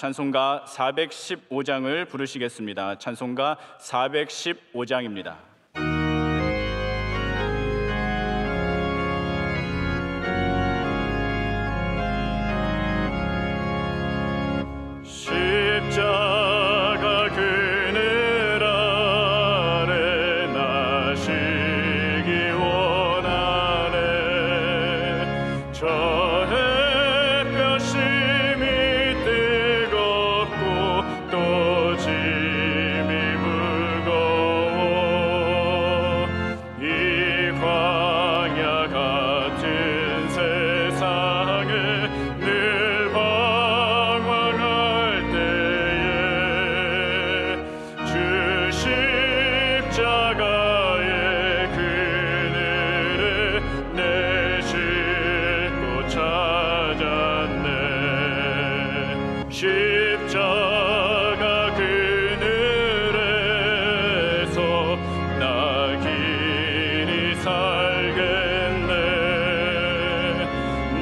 찬송가 415장을 부르시겠습니다. 찬송가 415장입니다. 십자가 그늘 아래 나시기 원하네. 저 햇볕이 뜨겁고 또 짐이 무거워. 이 광야 같은 세상에 늘 방황할 주 십자가의 그늘에 내 싣고 찾았네. 십자가 그늘에서 나 길이 살겠네.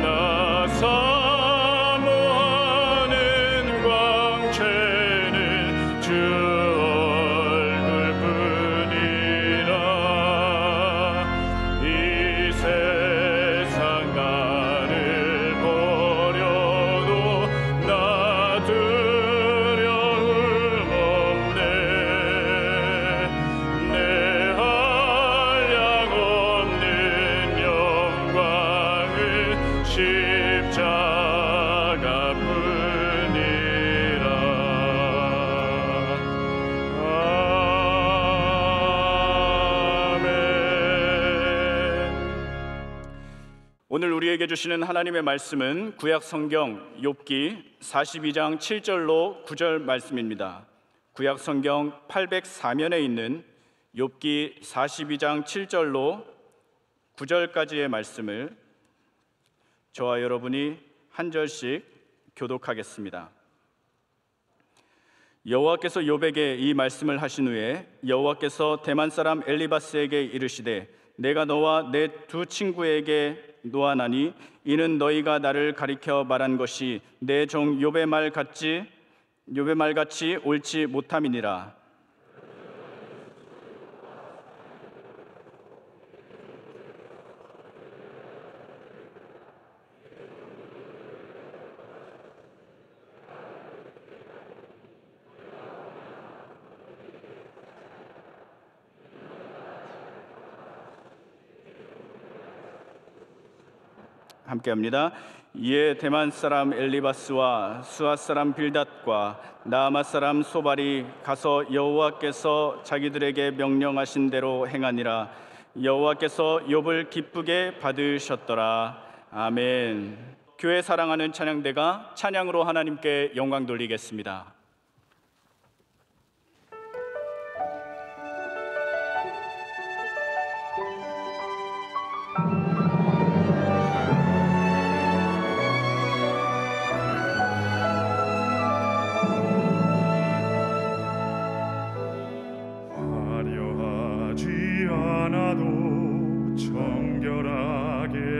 나 사모하는 광채는 주 얼굴뿐이라. 이 세상 나를 버려도 나 두려움 없네. 내 한량 없는 영광은 십자가뿐이라. 오늘 우리에게 주시는 하나님의 말씀은 구약 성경 욥기 42장 7절로 9절 말씀입니다. 구약 성경 804면에 있는 욥기 42장 7절로 9절까지의 말씀을 저와 여러분이 한 절씩 교독하겠습니다. 여호와께서 욥에게 이 말씀을 하신 후에 여호와께서 대만 사람 엘리바스에게 이르시되 내가 너와 내 두 친구에게 노하나니 이는 너희가 나를 가리켜 말한 것이 내 종 욥의 말같이 옳지 못함이니라. 함께합니다. 이에 대만 사람 엘리바스와 수아 사람 빌닷과 나아마 사람 소발이 가서 여호와께서 자기들에게 명령하신 대로 행하니라. 여호와께서 욥을 기쁘게 받으셨더라. 아멘. 교회 사랑하는 찬양대가 찬양으로 하나님께 영광 돌리겠습니다.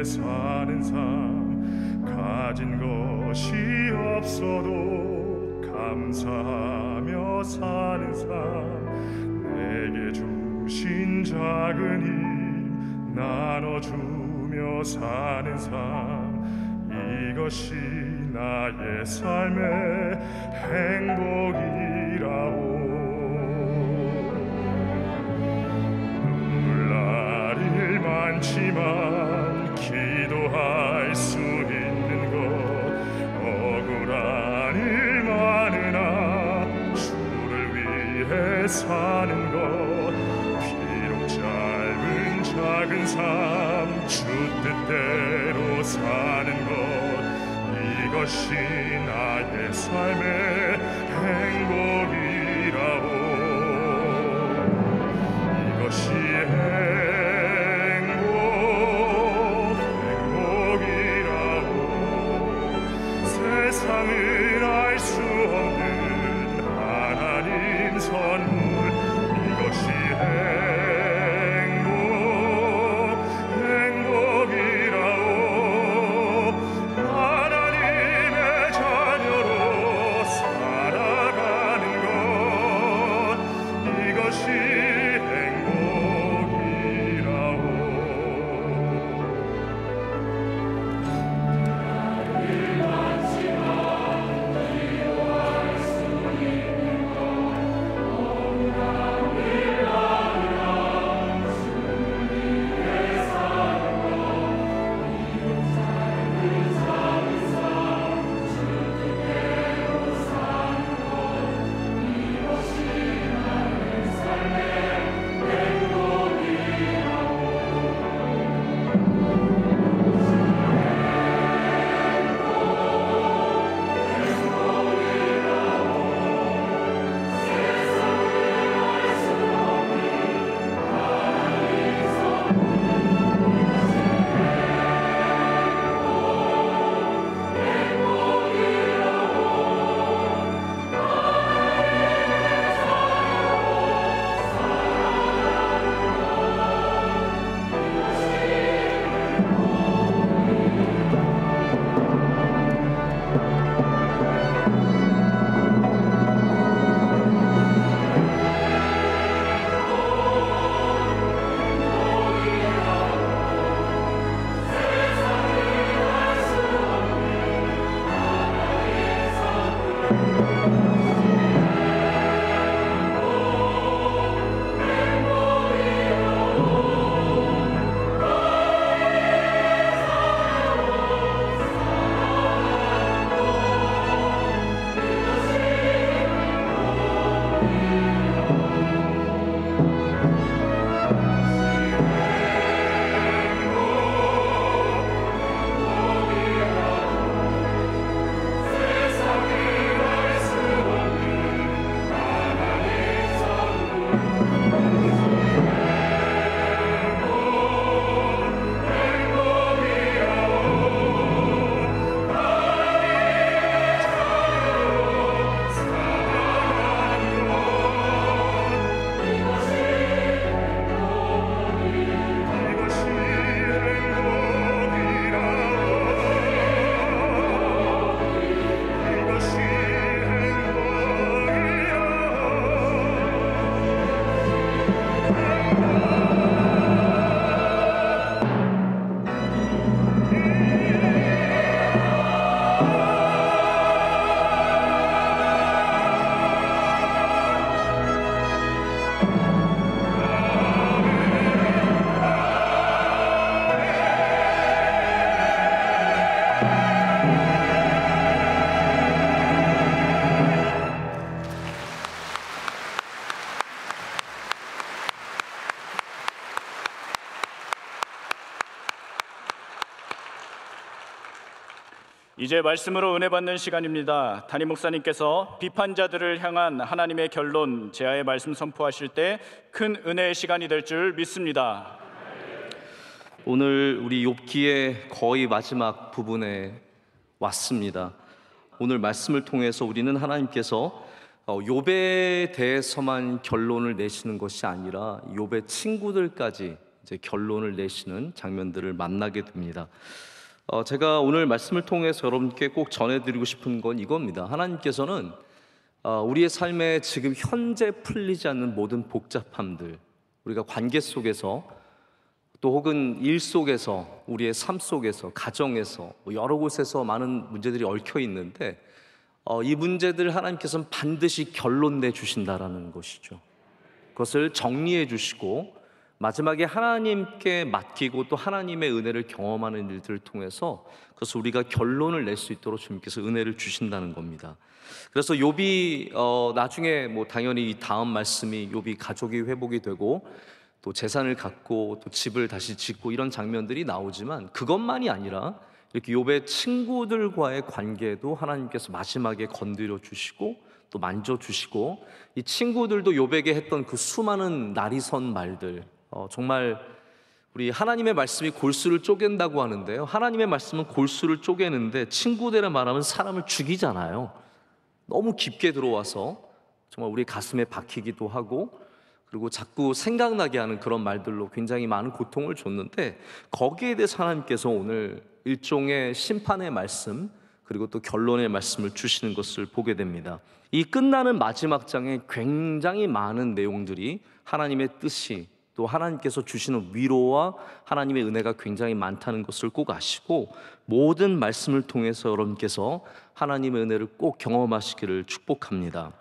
사는 삶 가진 것이 없어도 감사하며 사는 삶 내게 주신 작은 힘 나눠주며 사는 삶 이것이 나의 삶의 행복이라오. 눈물 날이 많지만 기도할 수 있는 것 억울한 일 많으나 주를 위해 사는 것 비록 짧은 작은 삶 주 뜻대로 사는 것 이것이 나의 삶의 행복이라오. 이것이 세상을 알 수 없는 하나님 선물 이것이 행복이라오. 하나님의 자녀로 이제 말씀으로 은혜 받는 시간입니다. 담임 목사님께서 비판자들을 향한 하나님의 결론 제하의 말씀 선포하실 때 큰 은혜의 시간이 될 줄 믿습니다. 오늘 우리 욥기의 거의 마지막 부분에 왔습니다. 오늘 말씀을 통해서 우리는 하나님께서 욥에 대해서만 결론을 내시는 것이 아니라 욥의 친구들까지 이제 결론을 내시는 장면들을 만나게 됩니다. 제가 오늘 말씀을 통해서 여러분께 꼭 전해드리고 싶은 건 이겁니다. 하나님께서는 우리의 삶에 지금 현재 풀리지 않는 모든 복잡함들, 우리가 관계 속에서 또 혹은 일 속에서, 우리의 삶 속에서, 가정에서 여러 곳에서 많은 문제들이 얽혀 있는데 이 문제들 하나님께서는 반드시 결론 내주신다라는 것이죠. 그것을 정리해 주시고 마지막에 하나님께 맡기고 또 하나님의 은혜를 경험하는 일들을 통해서 그래서 우리가 결론을 낼 수 있도록 주님께서 은혜를 주신다는 겁니다. 그래서 욥이 나중에 당연히 이 다음 말씀이 욥이 가족이 회복이 되고 또 재산을 갖고 또 집을 다시 짓고 이런 장면들이 나오지만 그것만이 아니라 이렇게 욥의 친구들과의 관계도 하나님께서 마지막에 건드려 주시고 또 만져 주시고 이 친구들도 욥에게 했던 그 수많은 날이 선 말들, 정말 우리 하나님의 말씀이 골수를 쪼갠다고 하는데요, 하나님의 말씀은 골수를 쪼개는데 친구들의 말하면 사람을 죽이잖아요. 너무 깊게 들어와서 정말 우리 가슴에 박히기도 하고 그리고 자꾸 생각나게 하는 그런 말들로 굉장히 많은 고통을 줬는데 거기에 대해서 하나님께서 오늘 일종의 심판의 말씀 그리고 또 결론의 말씀을 주시는 것을 보게 됩니다. 이 끝나는 마지막 장에 굉장히 많은 내용들이 하나님의 뜻이 또 하나님께서 주시는 위로와 하나님의 은혜가 굉장히 많다는 것을 꼭 아시고 모든 말씀을 통해서 여러분께서 하나님의 은혜를 꼭 경험하시기를 축복합니다.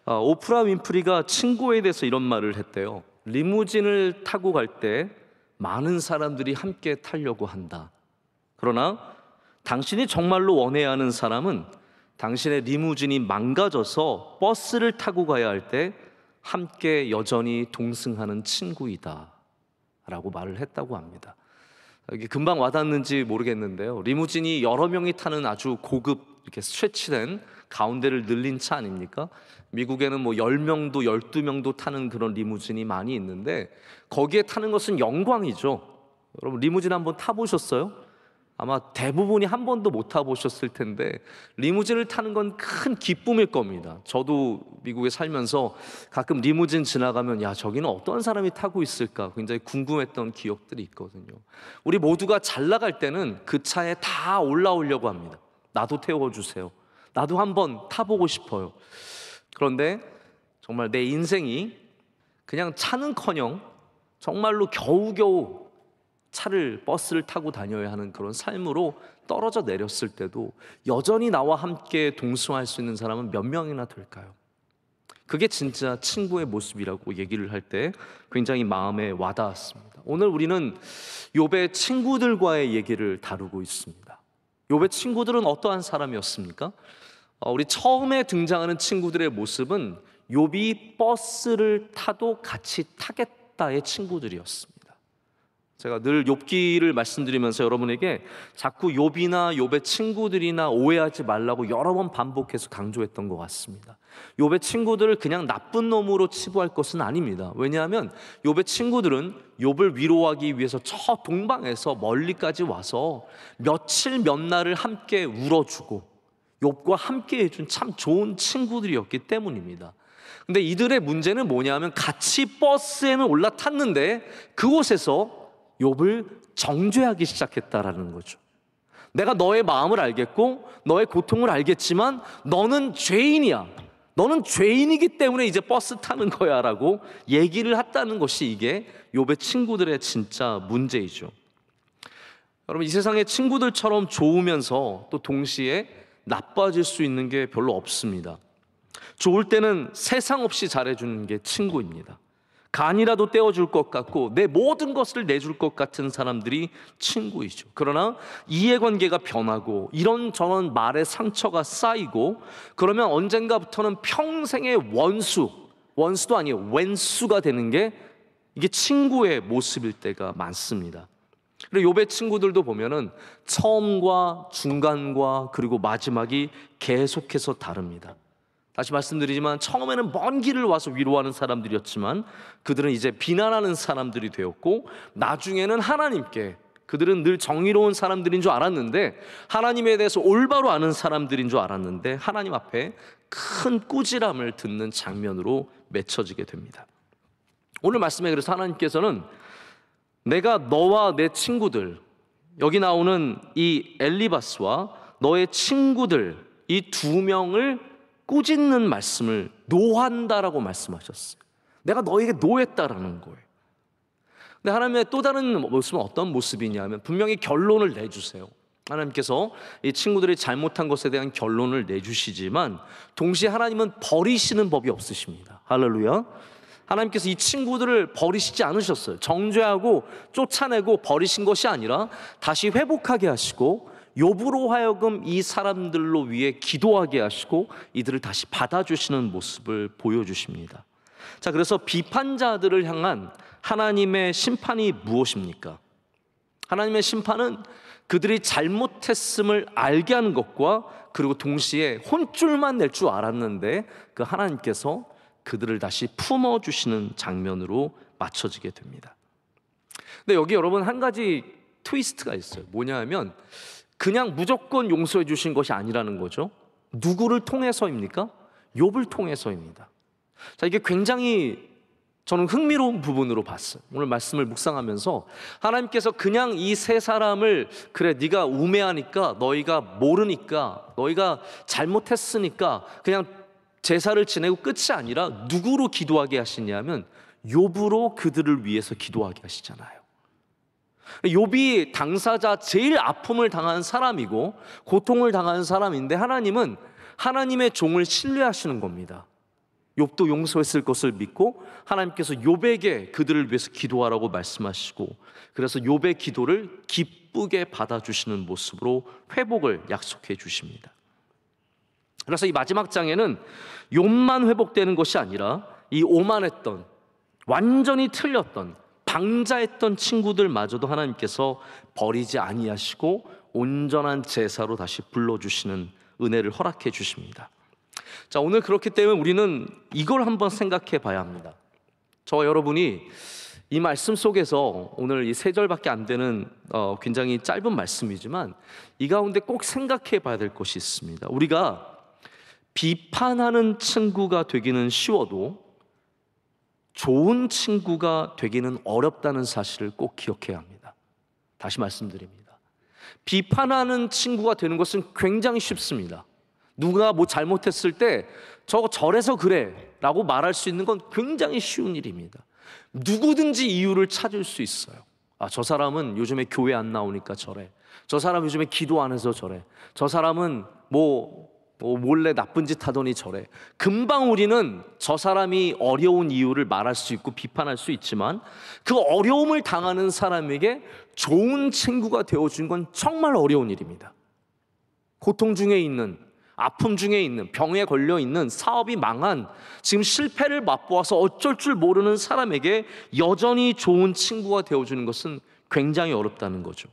오프라 윈프리가 친구에 대해서 이런 말을 했대요. 리무진을 타고 갈 때 많은 사람들이 함께 타려고 한다. 그러나 당신이 정말로 원해야 하는 사람은 당신의 리무진이 망가져서 버스를 타고 가야 할 때 함께 여전히 동승하는 친구이다 라고 말을 했다고 합니다. 이게 금방 와닿는지 모르겠는데요, 리무진이 여러 명이 타는 아주 고급 이렇게 스트레치된 가운데를 늘린 차 아닙니까? 미국에는 10명도 12명도 타는 그런 리무진이 많이 있는데 거기에 타는 것은 영광이죠. 여러분 리무진 한번 타보셨어요? 아마 대부분이 한 번도 못 타보셨을 텐데 리무진을 타는 건 큰 기쁨일 겁니다. 저도 미국에 살면서 가끔 리무진 지나가면 야 저기는 어떤 사람이 타고 있을까 굉장히 궁금했던 기억들이 있거든요. 우리 모두가 잘 나갈 때는 그 차에 다 올라오려고 합니다. 나도 태워주세요. 나도 한번 타보고 싶어요. 그런데 정말 내 인생이 그냥 차는커녕 정말로 겨우겨우 버스를 타고 다녀야 하는 그런 삶으로 떨어져 내렸을 때도 여전히 나와 함께 동승할 수 있는 사람은 몇 명이나 될까요? 그게 진짜 친구의 모습이라고 얘기를 할 때 굉장히 마음에 와닿았습니다. 오늘 우리는 욥의 친구들과의 얘기를 다루고 있습니다. 욥의 친구들은 어떠한 사람이었습니까? 우리 처음에 등장하는 친구들의 모습은 욥이 버스를 타도 같이 타겠다의 친구들이었습니다. 제가 늘 욥기를 말씀드리면서 여러분에게 자꾸 욥이나 욥의 친구들이나 오해하지 말라고 여러 번 반복해서 강조했던 것 같습니다. 욥의 친구들을 그냥 나쁜 놈으로 치부할 것은 아닙니다. 왜냐하면 욥의 친구들은 욥을 위로하기 위해서 저 동방에서 멀리까지 와서 며칠 몇 날을 함께 울어주고 욥과 함께 해준 참 좋은 친구들이었기 때문입니다. 근데 이들의 문제는 뭐냐면 같이 버스에는 올라탔는데 그곳에서 욥을 정죄하기 시작했다라는 거죠. 내가 너의 마음을 알겠고 너의 고통을 알겠지만 너는 죄인이야. 너는 죄인이기 때문에 이제 버스 타는 거야 라고 얘기를 했다는 것이 이게 욥의 친구들의 진짜 문제이죠. 여러분 이 세상에 친구들처럼 좋으면서 또 동시에 나빠질 수 있는 게 별로 없습니다. 좋을 때는 세상 없이 잘해주는 게 친구입니다. 간이라도 떼어줄 것 같고 내 모든 것을 내줄 것 같은 사람들이 친구이죠. 그러나 이해관계가 변하고 이런저런 말에 상처가 쌓이고 그러면 언젠가부터는 평생의 원수도 아니에요, 왼수가 되는 게 이게 친구의 모습일 때가 많습니다. 그리고 욥의 친구들도 보면은 처음과 중간과 그리고 마지막이 계속해서 다릅니다. 다시 말씀드리지만 처음에는 먼 길을 와서 위로하는 사람들이었지만 그들은 이제 비난하는 사람들이 되었고, 나중에는 하나님께, 그들은 늘 정의로운 사람들인 줄 알았는데, 하나님에 대해서 올바로 아는 사람들인 줄 알았는데 하나님 앞에 큰 꾸지람을 듣는 장면으로 맺혀지게 됩니다. 오늘 말씀에 그래서 하나님께서는 내가 너와 내 친구들, 여기 나오는 이 엘리바스와 너의 친구들, 이 두 명을 꾸짖는 말씀을 노한다라고 말씀하셨어요. 내가 너에게 노했다라는 거예요. 근데 하나님의 또 다른 모습은 어떤 모습이냐면 분명히 결론을 내주세요. 하나님께서 이 친구들이 잘못한 것에 대한 결론을 내주시지만 동시에 하나님은 버리시는 법이 없으십니다. 할렐루야. 하나님께서 이 친구들을 버리시지 않으셨어요. 정죄하고 쫓아내고 버리신 것이 아니라 다시 회복하게 하시고 욥으로 하여금 이 사람들로 위해 기도하게 하시고 이들을 다시 받아주시는 모습을 보여주십니다. 자, 그래서 비판자들을 향한 하나님의 심판이 무엇입니까? 하나님의 심판은 그들이 잘못했음을 알게 하는 것과 그리고 동시에 혼쭐만 낼 줄 알았는데 그 하나님께서 그들을 다시 품어주시는 장면으로 맞춰지게 됩니다. 근데 여기 여러분 한 가지 트위스트가 있어요. 뭐냐 하면 그냥 무조건 용서해 주신 것이 아니라는 거죠. 누구를 통해서입니까? 욥을 통해서입니다. 자, 이게 굉장히 저는 흥미로운 부분으로 봤어요. 오늘 말씀을 묵상하면서 하나님께서 그냥 이 세 사람을 그래 네가 우매하니까, 너희가 모르니까, 너희가 잘못했으니까 그냥 제사를 지내고 끝이 아니라 누구로 기도하게 하시냐면 욥으로 그들을 위해서 기도하게 하시잖아요. 욥이 당사자 제일 아픔을 당한 사람이고 고통을 당한 사람인데 하나님은 하나님의 종을 신뢰하시는 겁니다. 욥도 용서했을 것을 믿고 하나님께서 욥에게 그들을 위해서 기도하라고 말씀하시고, 그래서 욥의 기도를 기쁘게 받아주시는 모습으로 회복을 약속해 주십니다. 그래서 이 마지막 장에는 욥만 회복되는 것이 아니라 이 오만했던, 완전히 틀렸던, 방자했던 친구들마저도 하나님께서 버리지 아니하시고 온전한 제사로 다시 불러주시는 은혜를 허락해 주십니다. 자, 오늘 그렇기 때문에 우리는 이걸 한번 생각해 봐야 합니다. 저와 여러분이 이 말씀 속에서 오늘 이 3절밖에 안 되는 굉장히 짧은 말씀이지만 이 가운데 꼭 생각해 봐야 될 것이 있습니다. 우리가 비판하는 친구가 되기는 쉬워도 좋은 친구가 되기는 어렵다는 사실을 꼭 기억해야 합니다. 다시 말씀드립니다. 비판하는 친구가 되는 것은 굉장히 쉽습니다. 누가 뭐 잘못했을 때 저거 저래서 그래 라고 말할 수 있는 건 굉장히 쉬운 일입니다. 누구든지 이유를 찾을 수 있어요. 아, 저 사람은 요즘에 교회 안 나오니까 저래. 저 사람 요즘에 기도 안 해서 저래. 저 사람은 몰래 나쁜 짓 하더니 저래. 금방 우리는 저 사람이 어려운 이유를 말할 수 있고 비판할 수 있지만 그 어려움을 당하는 사람에게 좋은 친구가 되어준 건 정말 어려운 일입니다. 고통 중에 있는, 아픔 중에 있는, 병에 걸려 있는, 사업이 망한, 지금 실패를 맛보아서 어쩔 줄 모르는 사람에게 여전히 좋은 친구가 되어주는 것은 굉장히 어렵다는 거죠.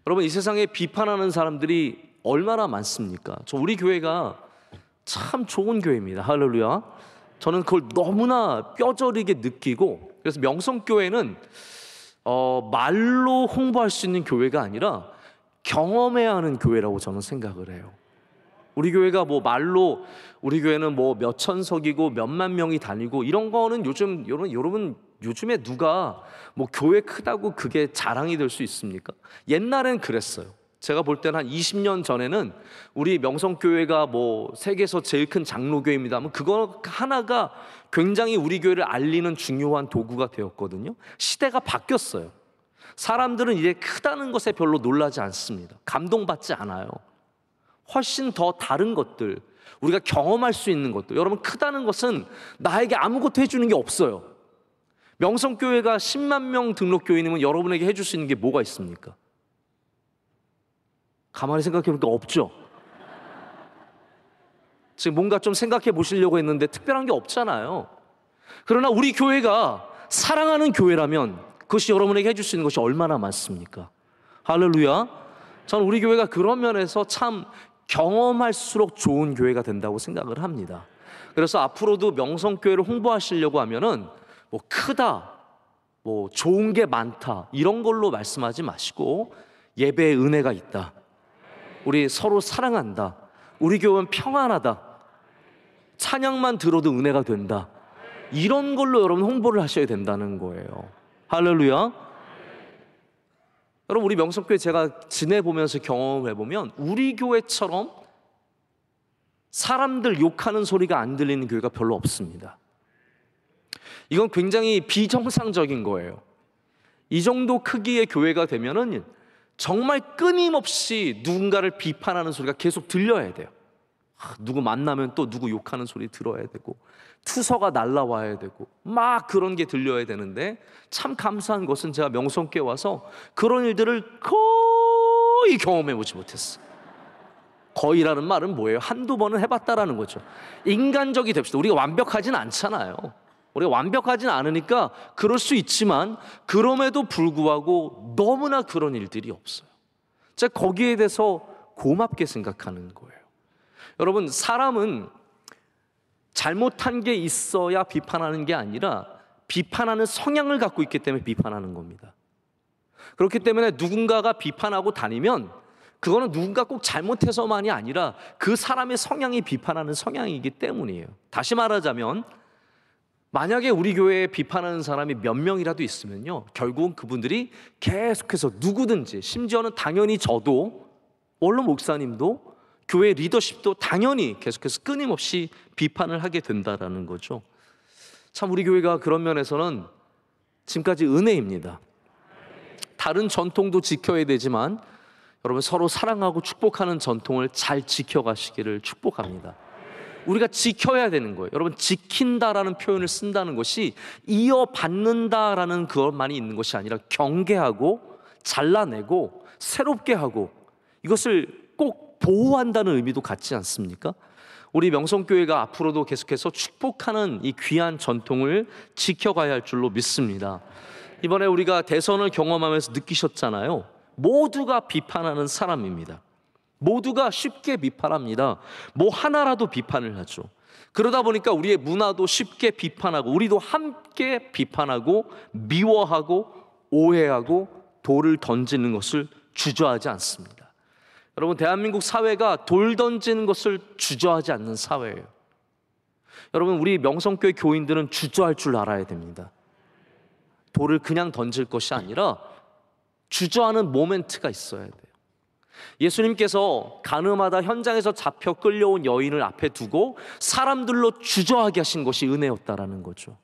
여러분, 이 세상에 비판하는 사람들이 얼마나 많습니까? 우리 교회가 참 좋은 교회입니다. 할렐루야. 저는 그걸 너무나 뼈저리게 느끼고, 그래서 명성교회는 말로 홍보할 수 있는 교회가 아니라 경험해야 하는 교회라고 저는 생각을 해요. 우리 교회가 말로 우리 교회는 몇천 석이고 몇만 명이 다니고 이런 거는 여러분 요즘에 누가 교회 크다고 그게 자랑이 될 수 있습니까? 옛날엔 그랬어요. 제가 볼 때는 한 20년 전에는 우리 명성교회가 세계에서 제일 큰 장로교회입니다 하면 그거 하나가 굉장히 우리 교회를 알리는 중요한 도구가 되었거든요. 시대가 바뀌었어요. 사람들은 이제 크다는 것에 별로 놀라지 않습니다. 감동받지 않아요. 훨씬 더 다른 것들, 우리가 경험할 수 있는 것들, 여러분, 크다는 것은 나에게 아무것도 해주는 게 없어요. 명성교회가 10만 명 등록교인이면 여러분에게 해줄 수 있는 게 뭐가 있습니까? 가만히 생각해보니까 없죠. 지금 뭔가 좀 생각해 보시려고 했는데 특별한 게 없잖아요. 그러나 우리 교회가 사랑하는 교회라면, 그것이 여러분에게 해줄 수 있는 것이 얼마나 많습니까? 할렐루야. 저는 우리 교회가 그런 면에서 참 경험할수록 좋은 교회가 된다고 생각을 합니다. 그래서 앞으로도 명성교회를 홍보하시려고 하면은 뭐 크다, 뭐 좋은 게 많다 이런 걸로 말씀하지 마시고 예배에 은혜가 있다, 우리 서로 사랑한다, 우리 교회는 평안하다, 찬양만 들어도 은혜가 된다, 이런 걸로 여러분 홍보를 하셔야 된다는 거예요. 할렐루야. 여러분, 우리 명성교회 제가 지내보면서 경험해보면 우리 교회처럼 사람들 욕하는 소리가 안 들리는 교회가 별로 없습니다. 이건 굉장히 비정상적인 거예요. 이 정도 크기의 교회가 되면은 정말 끊임없이 누군가를 비판하는 소리가 계속 들려야 돼요. 누구 만나면 또 누구 욕하는 소리 들어야 되고, 투서가 날라와야 되고, 막 그런 게 들려야 되는데, 참 감사한 것은 제가 명성교회 와서 그런 일들을 거의 경험해보지 못했어요. 거의라는 말은 뭐예요? 한두 번은 해봤다라는 거죠. 인간적이 됩시다. 우리가 완벽하진 않잖아요. 우리가 완벽하진 않으니까 그럴 수 있지만, 그럼에도 불구하고 너무나 그런 일들이 없어요. 제가 거기에 대해서 고맙게 생각하는 거예요. 여러분, 사람은 잘못한 게 있어야 비판하는 게 아니라 비판하는 성향을 갖고 있기 때문에 비판하는 겁니다. 그렇기 때문에 누군가가 비판하고 다니면 그거는 누군가 꼭 잘못해서만이 아니라 그 사람의 성향이 비판하는 성향이기 때문이에요. 다시 말하자면, 만약에 우리 교회에 비판하는 사람이 몇 명이라도 있으면요, 결국은 그분들이 계속해서 누구든지, 심지어는 당연히 저도, 원로 목사님도, 교회 리더십도 당연히 계속해서 끊임없이 비판을 하게 된다라는 거죠. 참 우리 교회가 그런 면에서는 지금까지 은혜입니다. 다른 전통도 지켜야 되지만 여러분, 서로 사랑하고 축복하는 전통을 잘 지켜가시기를 축복합니다. 우리가 지켜야 되는 거예요. 여러분, 지킨다라는 표현을 쓴다는 것이 이어받는다라는 그것만이 있는 것이 아니라 경계하고 잘라내고 새롭게 하고 이것을 꼭 보호한다는 의미도 같지 않습니까? 우리 명성교회가 앞으로도 계속해서 축복하는 이 귀한 전통을 지켜가야 할 줄로 믿습니다. 이번에 우리가 대선을 경험하면서 느끼셨잖아요. 모두가 비판하는 사람입니다. 모두가 쉽게 비판합니다. 뭐 하나라도 비판을 하죠. 그러다 보니까 우리의 문화도 쉽게 비판하고, 우리도 함께 비판하고 미워하고 오해하고 돌을 던지는 것을 주저하지 않습니다. 여러분, 대한민국 사회가 돌 던지는 것을 주저하지 않는 사회예요. 여러분, 우리 명성교회 교인들은 주저할 줄 알아야 됩니다. 돌을 그냥 던질 것이 아니라 주저하는 모멘트가 있어야 돼요. 예수님께서 가늠하다 현장에서 잡혀 끌려온 여인을 앞에 두고 사람들로 주저하게 하신 것이 은혜였다라는 거죠.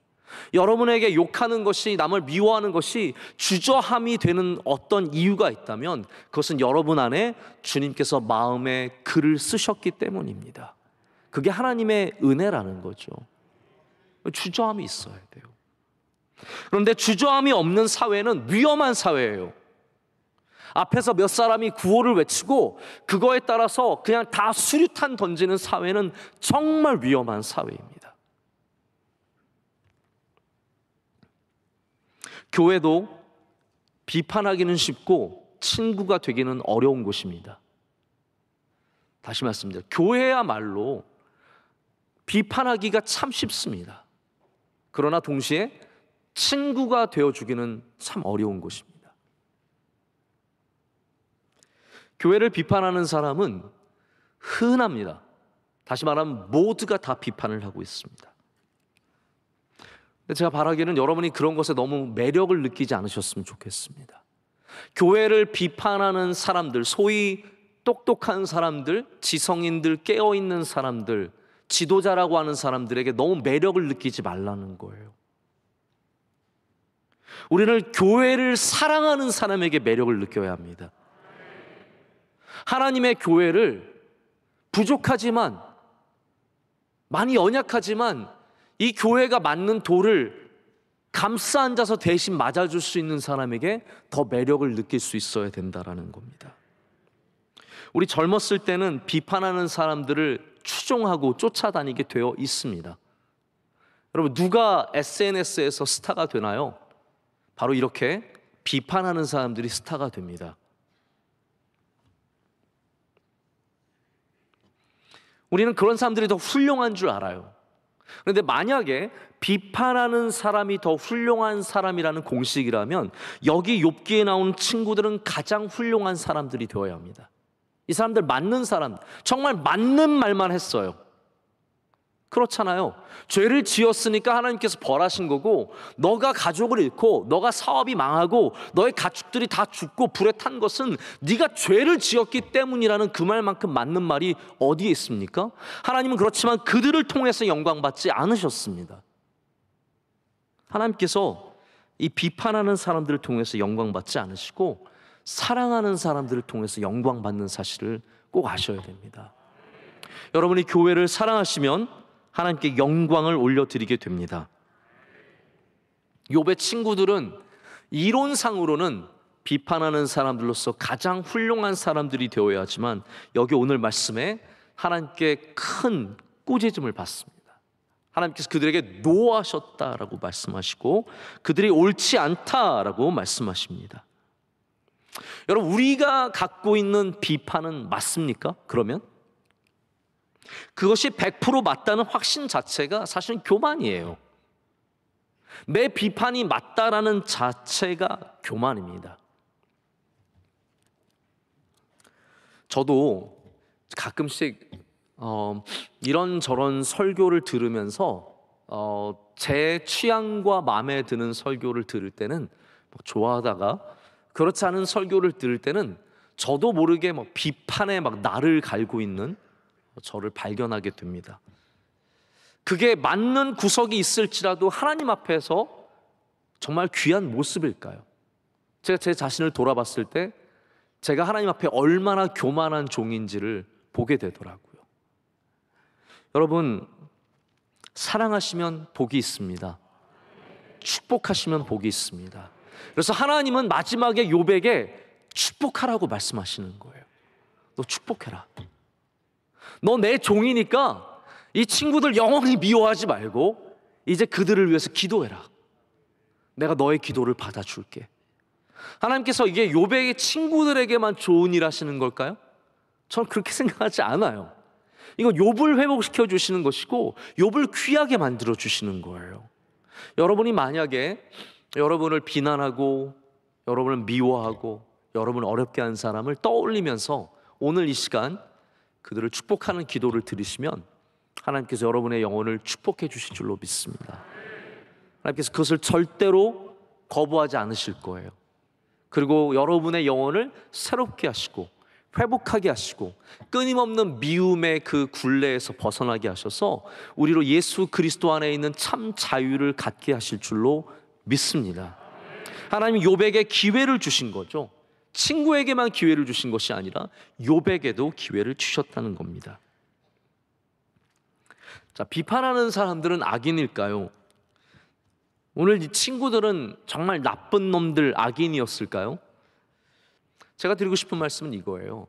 여러분에게 욕하는 것이, 남을 미워하는 것이 주저함이 되는 어떤 이유가 있다면 그것은 여러분 안에 주님께서 마음에 글을 쓰셨기 때문입니다. 그게 하나님의 은혜라는 거죠. 주저함이 있어야 돼요. 그런데 주저함이 없는 사회는 위험한 사회예요. 앞에서 몇 사람이 구호를 외치고 그거에 따라서 그냥 다 수류탄 던지는 사회는 정말 위험한 사회입니다. 교회도 비판하기는 쉽고 친구가 되기는 어려운 곳입니다. 다시 말씀드립니다. 교회야말로 비판하기가 참 쉽습니다. 그러나 동시에 친구가 되어주기는 참 어려운 곳입니다. 교회를 비판하는 사람은 흔합니다. 다시 말하면 모두가 다 비판을 하고 있습니다. 제가 바라기는 여러분이 그런 것에 너무 매력을 느끼지 않으셨으면 좋겠습니다. 교회를 비판하는 사람들, 소위 똑똑한 사람들, 지성인들, 깨어있는 사람들, 지도자라고 하는 사람들에게 너무 매력을 느끼지 말라는 거예요. 우리는 교회를 사랑하는 사람에게 매력을 느껴야 합니다. 하나님의 교회를 부족하지만, 많이 연약하지만 이 교회가 맞는 돌을 감싸 앉아서 대신 맞아줄 수 있는 사람에게 더 매력을 느낄 수 있어야 된다라는 겁니다. 우리 젊었을 때는 비판하는 사람들을 추종하고 쫓아다니게 되어 있습니다. 여러분, 누가 SNS에서 스타가 되나요? 바로 이렇게 비판하는 사람들이 스타가 됩니다. 우리는 그런 사람들이 더 훌륭한 줄 알아요. 그런데 만약에 비판하는 사람이 더 훌륭한 사람이라는 공식이라면 여기 욥기에 나오는 친구들은 가장 훌륭한 사람들이 되어야 합니다. 이 사람들 맞는 사람, 정말 맞는 말만 했어요. 그렇잖아요. 죄를 지었으니까 하나님께서 벌하신 거고, 너가 가족을 잃고 너가 사업이 망하고 너의 가축들이 다 죽고 불에 탄 것은 네가 죄를 지었기 때문이라는 그 말만큼 맞는 말이 어디에 있습니까? 하나님은 그렇지만 그들을 통해서 영광받지 않으셨습니다. 하나님께서 이 비판하는 사람들을 통해서 영광받지 않으시고 사랑하는 사람들을 통해서 영광받는 사실을 꼭 아셔야 됩니다. 여러분이 교회를 사랑하시면 하나님께 영광을 올려드리게 됩니다. 욥의 친구들은 이론상으로는 비판하는 사람들로서 가장 훌륭한 사람들이 되어야 하지만 여기 오늘 말씀에 하나님께 큰 꾸짖음을 받습니다. 하나님께서 그들에게 노하셨다라고 말씀하시고 그들이 옳지 않다라고 말씀하십니다. 여러분, 우리가 갖고 있는 비판은 맞습니까? 그러면 그것이 100% 맞다는 확신 자체가 사실은 교만이에요. 내 비판이 맞다라는 자체가 교만입니다. 저도 가끔씩 이런저런 설교를 들으면서 제 취향과 마음에 드는 설교를 들을 때는 좋아하다가 그렇지 않은 설교를 들을 때는 저도 모르게 비판에 나를 갈고 있는 저를 발견하게 됩니다. 그게 맞는 구석이 있을지라도 하나님 앞에서 정말 귀한 모습일까요? 제가 제 자신을 돌아봤을 때 제가 하나님 앞에 얼마나 교만한 종인지를 보게 되더라고요. 여러분, 사랑하시면 복이 있습니다. 축복하시면 복이 있습니다. 그래서 하나님은 마지막에 욥에게 축복하라고 말씀하시는 거예요. 너 축복해라. 너 내 종이니까 이 친구들 영원히 미워하지 말고 이제 그들을 위해서 기도해라. 내가 너의 기도를 받아줄게. 하나님께서 이게 욥의 친구들에게만 좋은 일 하시는 걸까요? 저는 그렇게 생각하지 않아요. 이거 욥을 회복시켜 주시는 것이고 욥을 귀하게 만들어 주시는 거예요. 여러분이 만약에 여러분을 비난하고 여러분을 미워하고 여러분을 어렵게 한 사람을 떠올리면서 오늘 이 시간 그들을 축복하는 기도를 드리시면 하나님께서 여러분의 영혼을 축복해 주실 줄로 믿습니다. 하나님께서 그것을 절대로 거부하지 않으실 거예요. 그리고 여러분의 영혼을 새롭게 하시고 회복하게 하시고 끊임없는 미움의 그 굴레에서 벗어나게 하셔서 우리로 예수 그리스도 안에 있는 참 자유를 갖게 하실 줄로 믿습니다. 하나님이 욥에게 기회를 주신 거죠. 친구에게만 기회를 주신 것이 아니라 욥에게도 기회를 주셨다는 겁니다. 자, 비판하는 사람들은 악인일까요? 오늘 이 친구들은 정말 나쁜 놈들, 악인이었을까요? 제가 드리고 싶은 말씀은 이거예요.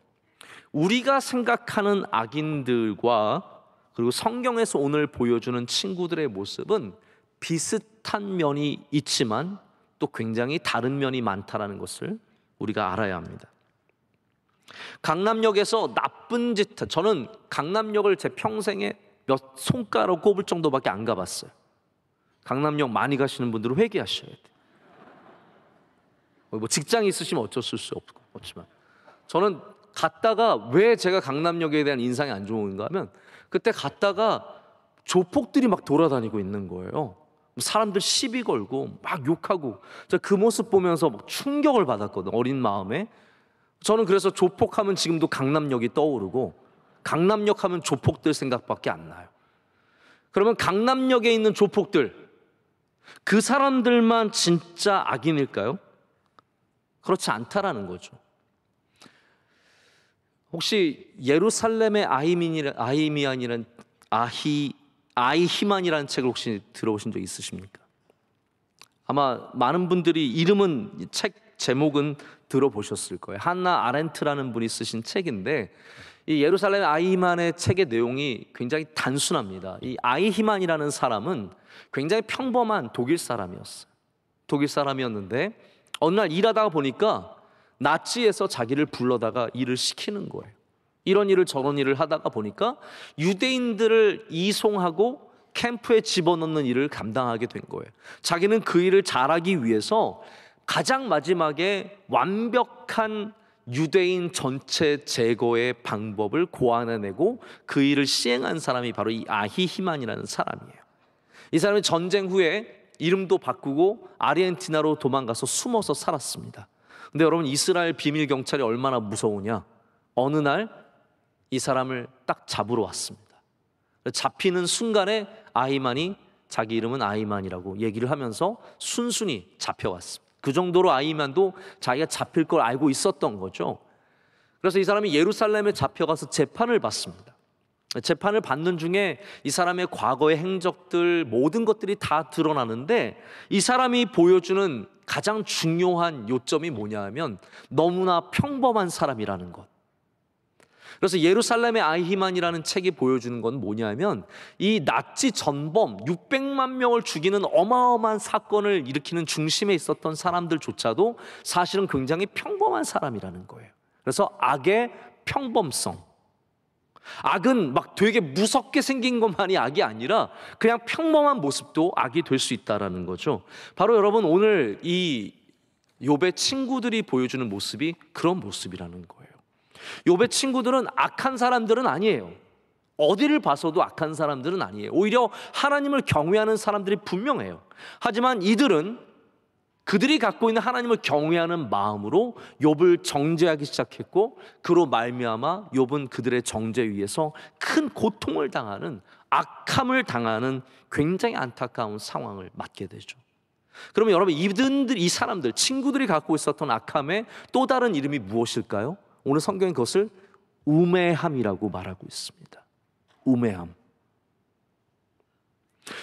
우리가 생각하는 악인들과 그리고 성경에서 오늘 보여주는 친구들의 모습은 비슷한 면이 있지만 또 굉장히 다른 면이 많다는 것을 우리가 알아야 합니다. 강남역에서 나쁜 짓, 저는 강남역을 제 평생에 몇 손가락 꼽을 정도밖에 안 가봤어요. 강남역 많이 가시는 분들은 회개하셔야 돼요. 뭐 직장이 있으시면 어쩔 수 없지만 저는 갔다가 왜 제가 강남역에 대한 인상이 안 좋은가 하면 그때 갔다가 조폭들이 막 돌아다니고 있는 거예요. 사람들 시비 걸고 막 욕하고 제가 그 모습 보면서 막 충격을 받았거든요. 어린 마음에. 저는 그래서 조폭하면 지금도 강남역이 떠오르고 강남역 하면 조폭들 생각밖에 안 나요. 그러면 강남역에 있는 조폭들, 그 사람들만 진짜 악인일까요? 그렇지 않다라는 거죠. 혹시 예루살렘의 아히만이라는 책을 혹시 들어보신 적 있으십니까? 아마 많은 분들이 이름은, 책 제목은 들어보셨을 거예요. 한나 아렌트라는 분이 쓰신 책인데 이 예루살렘 아히만의 책의 내용이 굉장히 단순합니다. 이 아히만이라는 사람은 굉장히 평범한 독일 사람이었어요. 독일 사람이었는데 어느 날 일하다가 보니까 나치에서 자기를 불러다가 일을 시키는 거예요. 이런 일을 저런 일을 하다가 보니까 유대인들을 이송하고 캠프에 집어넣는 일을 감당하게 된 거예요. 자기는 그 일을 잘하기 위해서 가장 마지막에 완벽한 유대인 전체 제거의 방법을 고안해내고 그 일을 시행한 사람이 바로 이 아히히만이라는 사람이에요. 이 사람이 전쟁 후에 이름도 바꾸고 아르헨티나로 도망가서 숨어서 살았습니다. 근데 여러분, 이스라엘 비밀 경찰이 얼마나 무서우냐? 어느 날 이 사람을 딱 잡으러 왔습니다. 잡히는 순간에 아히만이 자기 이름은 아히만이라고 얘기를 하면서 순순히 잡혀갔습니다. 그 정도로 아히만도 자기가 잡힐 걸 알고 있었던 거죠. 그래서 이 사람이 예루살렘에 잡혀가서 재판을 받습니다. 재판을 받는 중에 이 사람의 과거의 행적들 모든 것들이 다 드러나는데 이 사람이 보여주는 가장 중요한 요점이 뭐냐 하면 너무나 평범한 사람이라는 것. 그래서 예루살렘의 아히만이라는 책이 보여주는 건 뭐냐면 이 나치 전범 600만 명을 죽이는 어마어마한 사건을 일으키는 중심에 있었던 사람들조차도 사실은 굉장히 평범한 사람이라는 거예요. 그래서 악의 평범성. 악은 막 되게 무섭게 생긴 것만이 악이 아니라 그냥 평범한 모습도 악이 될 수 있다라는 거죠. 바로 여러분, 오늘 이 욥의 친구들이 보여주는 모습이 그런 모습이라는 거예요. 욥의 친구들은 악한 사람들은 아니에요. 어디를 봐서도 악한 사람들은 아니에요. 오히려 하나님을 경외하는 사람들이 분명해요. 하지만 이들은 그들이 갖고 있는 하나님을 경외하는 마음으로 욥을 정죄하기 시작했고, 그로 말미암아 욥은 그들의 정죄 위에서 큰 고통을 당하는, 악함을 당하는 굉장히 안타까운 상황을 맞게 되죠. 그러면 여러분, 이 사람들, 친구들이 갖고 있었던 악함의 또 다른 이름이 무엇일까요? 오늘 성경이 그것을 우매함이라고 말하고 있습니다. 우매함.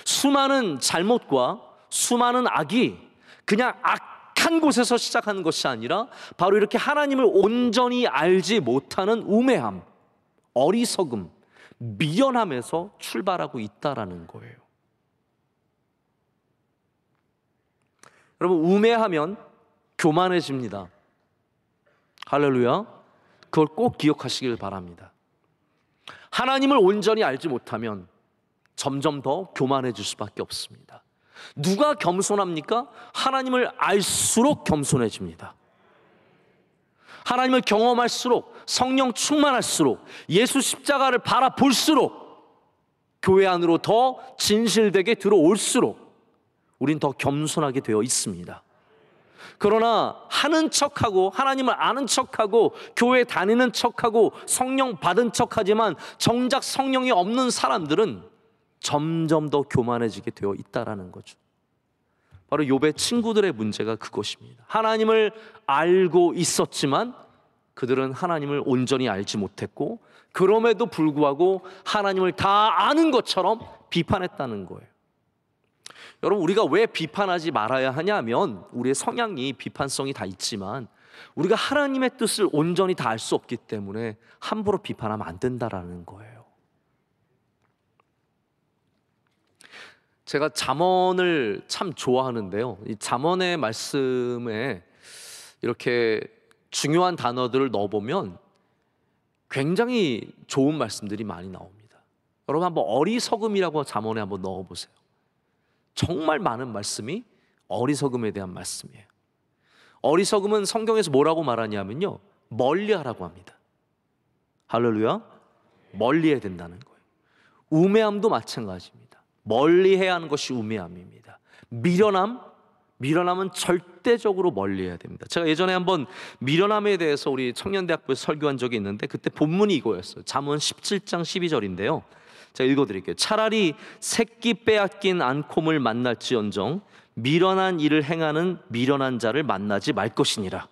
수많은 잘못과 수많은 악이 그냥 악한 곳에서 시작하는 것이 아니라 바로 이렇게 하나님을 온전히 알지 못하는 우매함, 어리석음, 미련함에서 출발하고 있다라는 거예요. 여러분, 우매하면 교만해집니다. 할렐루야. 그걸 꼭 기억하시길 바랍니다. 하나님을 온전히 알지 못하면 점점 더 교만해질 수밖에 없습니다. 누가 겸손합니까? 하나님을 알수록 겸손해집니다. 하나님을 경험할수록, 성령 충만할수록, 예수 십자가를 바라볼수록, 교회 안으로 더 진실되게 들어올수록 우린 더 겸손하게 되어 있습니다. 그러나 하는 척하고, 하나님을 아는 척하고, 교회 다니는 척하고, 성령 받은 척하지만 정작 성령이 없는 사람들은 점점 더 교만해지게 되어 있다라는 거죠. 바로 욥의 친구들의 문제가 그것입니다. 하나님을 알고 있었지만 그들은 하나님을 온전히 알지 못했고, 그럼에도 불구하고 하나님을 다 아는 것처럼 비판했다는 거예요. 여러분, 우리가 왜 비판하지 말아야 하냐면, 우리의 성향이 비판성이 다 있지만 우리가 하나님의 뜻을 온전히 다 알 수 없기 때문에 함부로 비판하면 안 된다라는 거예요. 제가 잠언을 참 좋아하는데요, 이 잠언의 말씀에 이렇게 중요한 단어들을 넣어보면 굉장히 좋은 말씀들이 많이 나옵니다. 여러분, 한번 어리석음이라고 잠언에 한번 넣어보세요. 정말 많은 말씀이 어리석음에 대한 말씀이에요. 어리석음은 성경에서 뭐라고 말하냐면요, 멀리하라고 합니다. 할렐루야. 멀리해야 된다는 거예요. 우매함도 마찬가지입니다. 멀리해야 하는 것이 우매함입니다. 미련함은 절대적으로 멀리해야 됩니다. 제가 예전에 한번 미련함에 대해서 우리 청년대학교에서 설교한 적이 있는데, 그때 본문이 이거였어요. 잠언 17장 12절인데요 제가 읽어드릴게요. 차라리 새끼 빼앗긴 앙콤을 만날지언정 미련한 일을 행하는 미련한 자를 만나지 말 것이니라.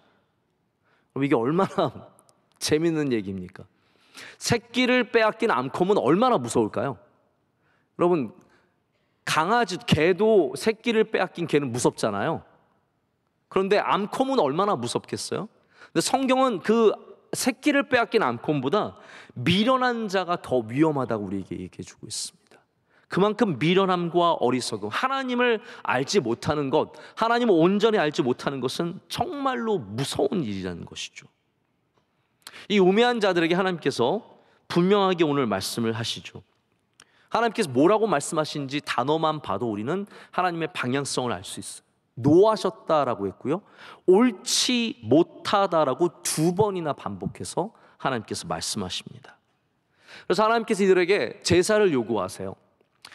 그럼 이게 얼마나 재밌는 얘기입니까? 새끼를 빼앗긴 앙콤은 얼마나 무서울까요? 여러분, 강아지, 개도 새끼를 빼앗긴 개는 무섭잖아요. 그런데 앙콤은 얼마나 무섭겠어요? 근데 성경은 그 새끼를 빼앗긴 앙콤보다 미련한 자가 더 위험하다고 우리에게 얘기해 주고 있습니다. 그만큼 미련함과 어리석음, 하나님을 알지 못하는 것, 하나님을 온전히 알지 못하는 것은 정말로 무서운 일이라는 것이죠. 이 우매한 자들에게 하나님께서 분명하게 오늘 말씀을 하시죠. 하나님께서 뭐라고 말씀하신지 단어만 봐도 우리는 하나님의 방향성을 알 수 있어요. 노하셨다라고 했고요, 옳지 못하다라고 2번이나 반복해서 하나님께서 말씀하십니다. 그래서 하나님께서 이들에게 제사를 요구하세요.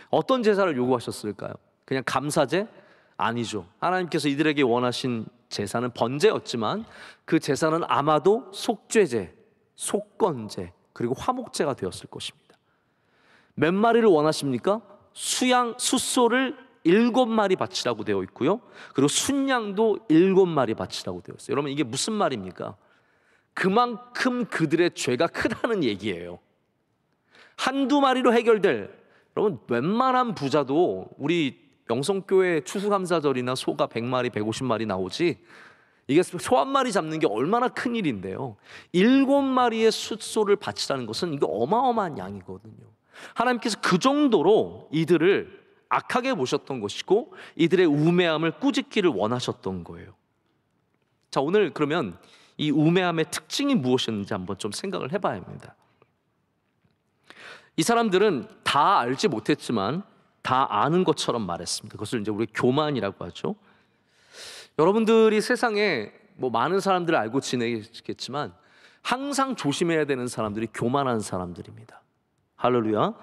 어떤 제사를 요구하셨을까요? 그냥 감사제? 아니죠. 하나님께서 이들에게 원하신 제사는 번제였지만 그 제사는 아마도 속죄제, 속건제, 그리고 화목제가 되었을 것입니다. 몇 마리를 원하십니까? 숫소를 7마리 바치라고 되어 있고요, 그리고 순양도 7마리 바치라고 되어 있어요. 여러분, 이게 무슨 말입니까? 그만큼 그들의 죄가 크다는 얘기예요. 한두 마리로 해결될, 여러분, 웬만한 부자도 우리 영성교회 추수감사절이나 소가 100마리, 150마리 나오지, 이게 소 한 마리 잡는 게 얼마나 큰 일인데요, 7마리의 숫소를 바치라는 것은 이게 어마어마한 양이거든요. 하나님께서 그 정도로 이들을 악하게 보셨던 것이고 이들의 우매함을 꾸짖기를 원하셨던 거예요. 자, 오늘 그러면 이 우매함의 특징이 무엇이었는지 한번 좀 생각을 해봐야 합니다. 이 사람들은 다 알지 못했지만 다 아는 것처럼 말했습니다. 그것을 이제 우리 교만이라고 하죠. 여러분들이 세상에 뭐 많은 사람들을 알고 지내겠지만 항상 조심해야 되는 사람들이 교만한 사람들입니다. 할렐루야.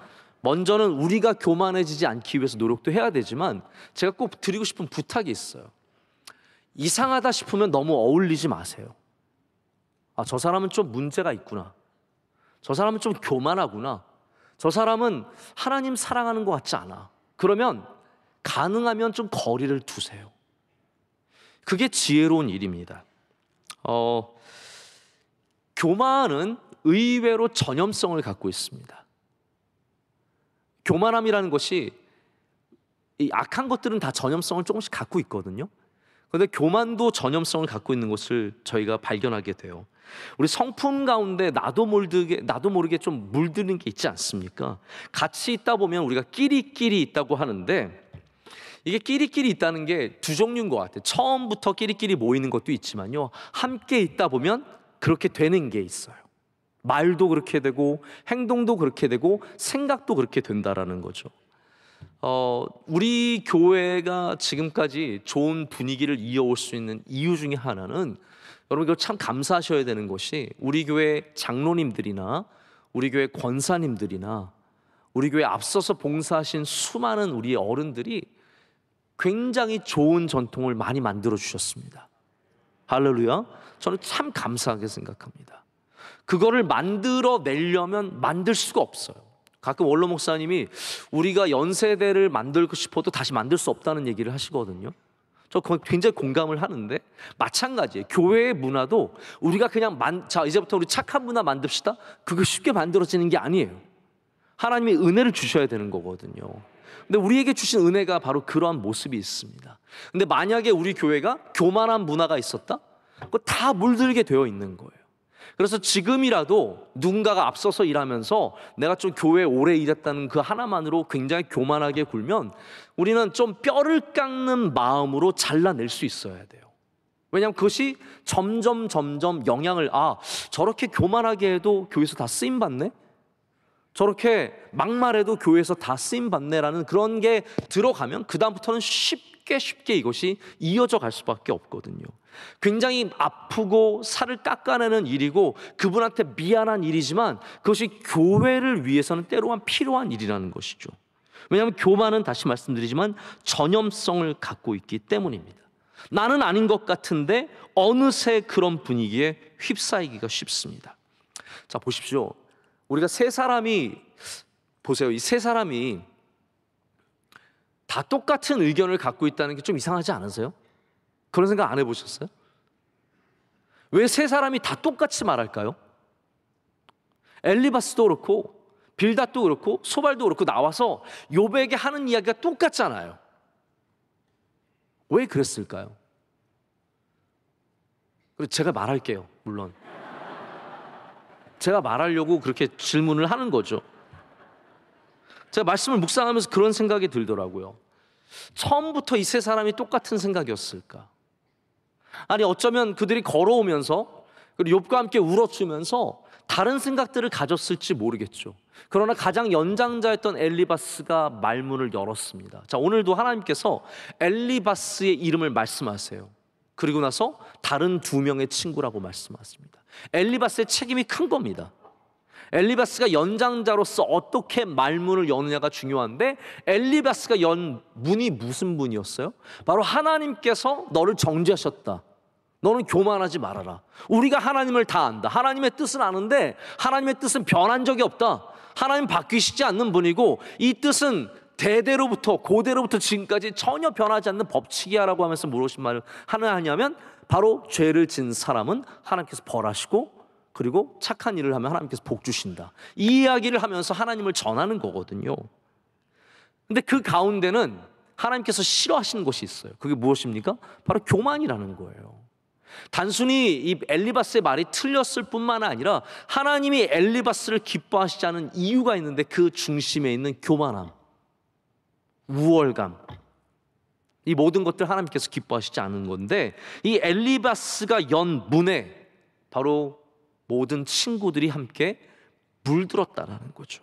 먼저는 우리가 교만해지지 않기 위해서 노력도 해야 되지만 제가 꼭 드리고 싶은 부탁이 있어요. 이상하다 싶으면 너무 어울리지 마세요. 아, 저 사람은 좀 문제가 있구나, 저 사람은 좀 교만하구나, 저 사람은 하나님 사랑하는 것 같지 않아. 그러면 가능하면 좀 거리를 두세요. 그게 지혜로운 일입니다. 교만은 의외로 전염성을 갖고 있습니다. 교만함이라는 것이, 이 악한 것들은 다 전염성을 조금씩 갖고 있거든요. 그런데 교만도 전염성을 갖고 있는 것을 저희가 발견하게 돼요. 우리 성품 가운데 나도 모르게 좀 물드는 게 있지 않습니까? 같이 있다 보면 우리가 끼리끼리 있다고 하는데, 이게 끼리끼리 있다는 게 2종류인 것 같아요. 처음부터 끼리끼리 모이는 것도 있지만요, 함께 있다 보면 그렇게 되는 게 있어요. 말도 그렇게 되고 행동도 그렇게 되고 생각도 그렇게 된다라는 거죠. 우리 교회가 지금까지 좋은 분위기를 이어올 수 있는 이유 중에 하나는, 여러분 이거 참 감사하셔야 되는 것이, 우리 교회 장로님들이나 우리 교회 권사님들이나 우리 교회 앞서서 봉사하신 수많은 우리 어른들이 굉장히 좋은 전통을 많이 만들어 주셨습니다. 할렐루야. 저는 참 감사하게 생각합니다. 그거를 만들어내려면 만들 수가 없어요. 가끔 원로 목사님이 우리가 연세대를 만들고 싶어도 다시 만들 수 없다는 얘기를 하시거든요. 저 굉장히 공감을 하는데, 마찬가지예요. 교회의 문화도 우리가 그냥 자 이제부터 우리 착한 문화 만듭시다, 그거 쉽게 만들어지는 게 아니에요. 하나님이 은혜를 주셔야 되는 거거든요. 근데 우리에게 주신 은혜가 바로 그러한 모습이 있습니다. 근데 만약에 우리 교회가 교만한 문화가 있었다? 그거 다 물들게 되어 있는 거예요. 그래서 지금이라도 누군가가 앞서서 일하면서 내가 좀 교회에 오래 일했다는 그 하나만으로 굉장히 교만하게 굴면 우리는 좀 뼈를 깎는 마음으로 잘라낼 수 있어야 돼요. 왜냐하면 그것이 점점 영향을, 저렇게 교만하게 해도 교회에서 다 쓰임받네? 저렇게 막말해도 교회에서 다 쓰임받네라는 그런 게 들어가면 그 다음부터는 쉽게 이것이 이어져 갈 수밖에 없거든요. 굉장히 아프고 살을 깎아내는 일이고 그분한테 미안한 일이지만 그것이 교회를 위해서는 때로는 필요한 일이라는 것이죠. 왜냐하면 교만은, 다시 말씀드리지만, 전염성을 갖고 있기 때문입니다. 나는 아닌 것 같은데 어느새 그런 분위기에 휩싸이기가 쉽습니다. 자, 보십시오. 우리가 세 사람이, 보세요. 이 세 사람이 다 똑같은 의견을 갖고 있다는 게 좀 이상하지 않으세요? 그런 생각 안 해보셨어요? 왜 세 사람이 다 똑같이 말할까요? 엘리바스도 그렇고 빌닷도 그렇고 소발도 그렇고 나와서 욥에게 하는 이야기가 똑같잖아요. 왜 그랬을까요? 그리고 제가 말할게요. 물론 제가 말하려고 그렇게 질문을 하는 거죠. 제가 말씀을 묵상하면서 그런 생각이 들더라고요. 처음부터 이 세 사람이 똑같은 생각이었을까? 아니 어쩌면 그들이 걸어오면서 그리고 욥과 함께 울어주면서 다른 생각들을 가졌을지 모르겠죠. 그러나 가장 연장자였던 엘리바스가 말문을 열었습니다. 자, 오늘도 하나님께서 엘리바스의 이름을 말씀하세요. 그리고 나서 다른 두 명의 친구라고 말씀하십니다. 엘리바스의 책임이 큰 겁니다. 엘리바스가 연장자로서 어떻게 말문을 여느냐가 중요한데, 엘리바스가 연 문이 무슨 문이었어요? 바로 하나님께서 너를 정죄하셨다. 너는 교만하지 말아라. 우리가 하나님을 다 안다. 하나님의 뜻은 아는데 하나님의 뜻은 변한 적이 없다. 하나님 바뀌시지 않는 분이고 이 뜻은 대대로부터 고대로부터 지금까지 전혀 변하지 않는 법칙이야라고 하면서 무엇인 말을 하느냐면, 바로 죄를 진 사람은 하나님께서 벌하시고 그리고 착한 일을 하면 하나님께서 복 주신다. 이 이야기를 하면서 하나님을 전하는 거거든요. 근데 그 가운데는 하나님께서 싫어하시는 것이 있어요. 그게 무엇입니까? 바로 교만이라는 거예요. 단순히 이 엘리바스의 말이 틀렸을 뿐만 아니라 하나님이 엘리바스를 기뻐하시지 않은 이유가 있는데, 그 중심에 있는 교만함, 우월감, 이 모든 것들 하나님께서 기뻐하시지 않은 건데, 이 엘리바스가 연 문에 바로 모든 친구들이 함께 물들었다라는 거죠.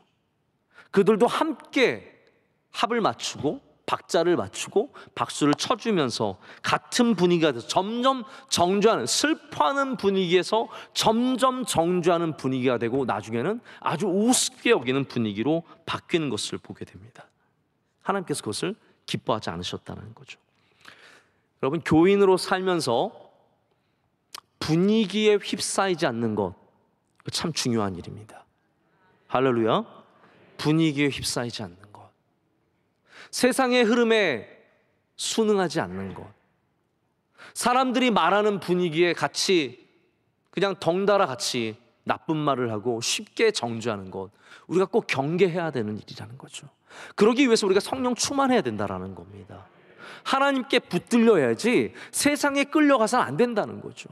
그들도 함께 합을 맞추고 박자를 맞추고 박수를 쳐주면서 같은 분위기가 돼서 점점 정죄하는, 슬퍼하는 분위기에서 점점 정죄하는 분위기가 되고 나중에는 아주 우습게 여기는 분위기로 바뀌는 것을 보게 됩니다. 하나님께서 그것을 기뻐하지 않으셨다는 거죠. 여러분, 교인으로 살면서 분위기에 휩싸이지 않는 것, 참 중요한 일입니다. 할렐루야. 분위기에 휩싸이지 않는 것, 세상의 흐름에 순응하지 않는 것, 사람들이 말하는 분위기에 같이 그냥 덩달아 같이 나쁜 말을 하고 쉽게 정죄하는 것, 우리가 꼭 경계해야 되는 일이라는 거죠. 그러기 위해서 우리가 성령 충만해야 된다는 겁니다. 하나님께 붙들려야지 세상에 끌려가서는 안 된다는 거죠.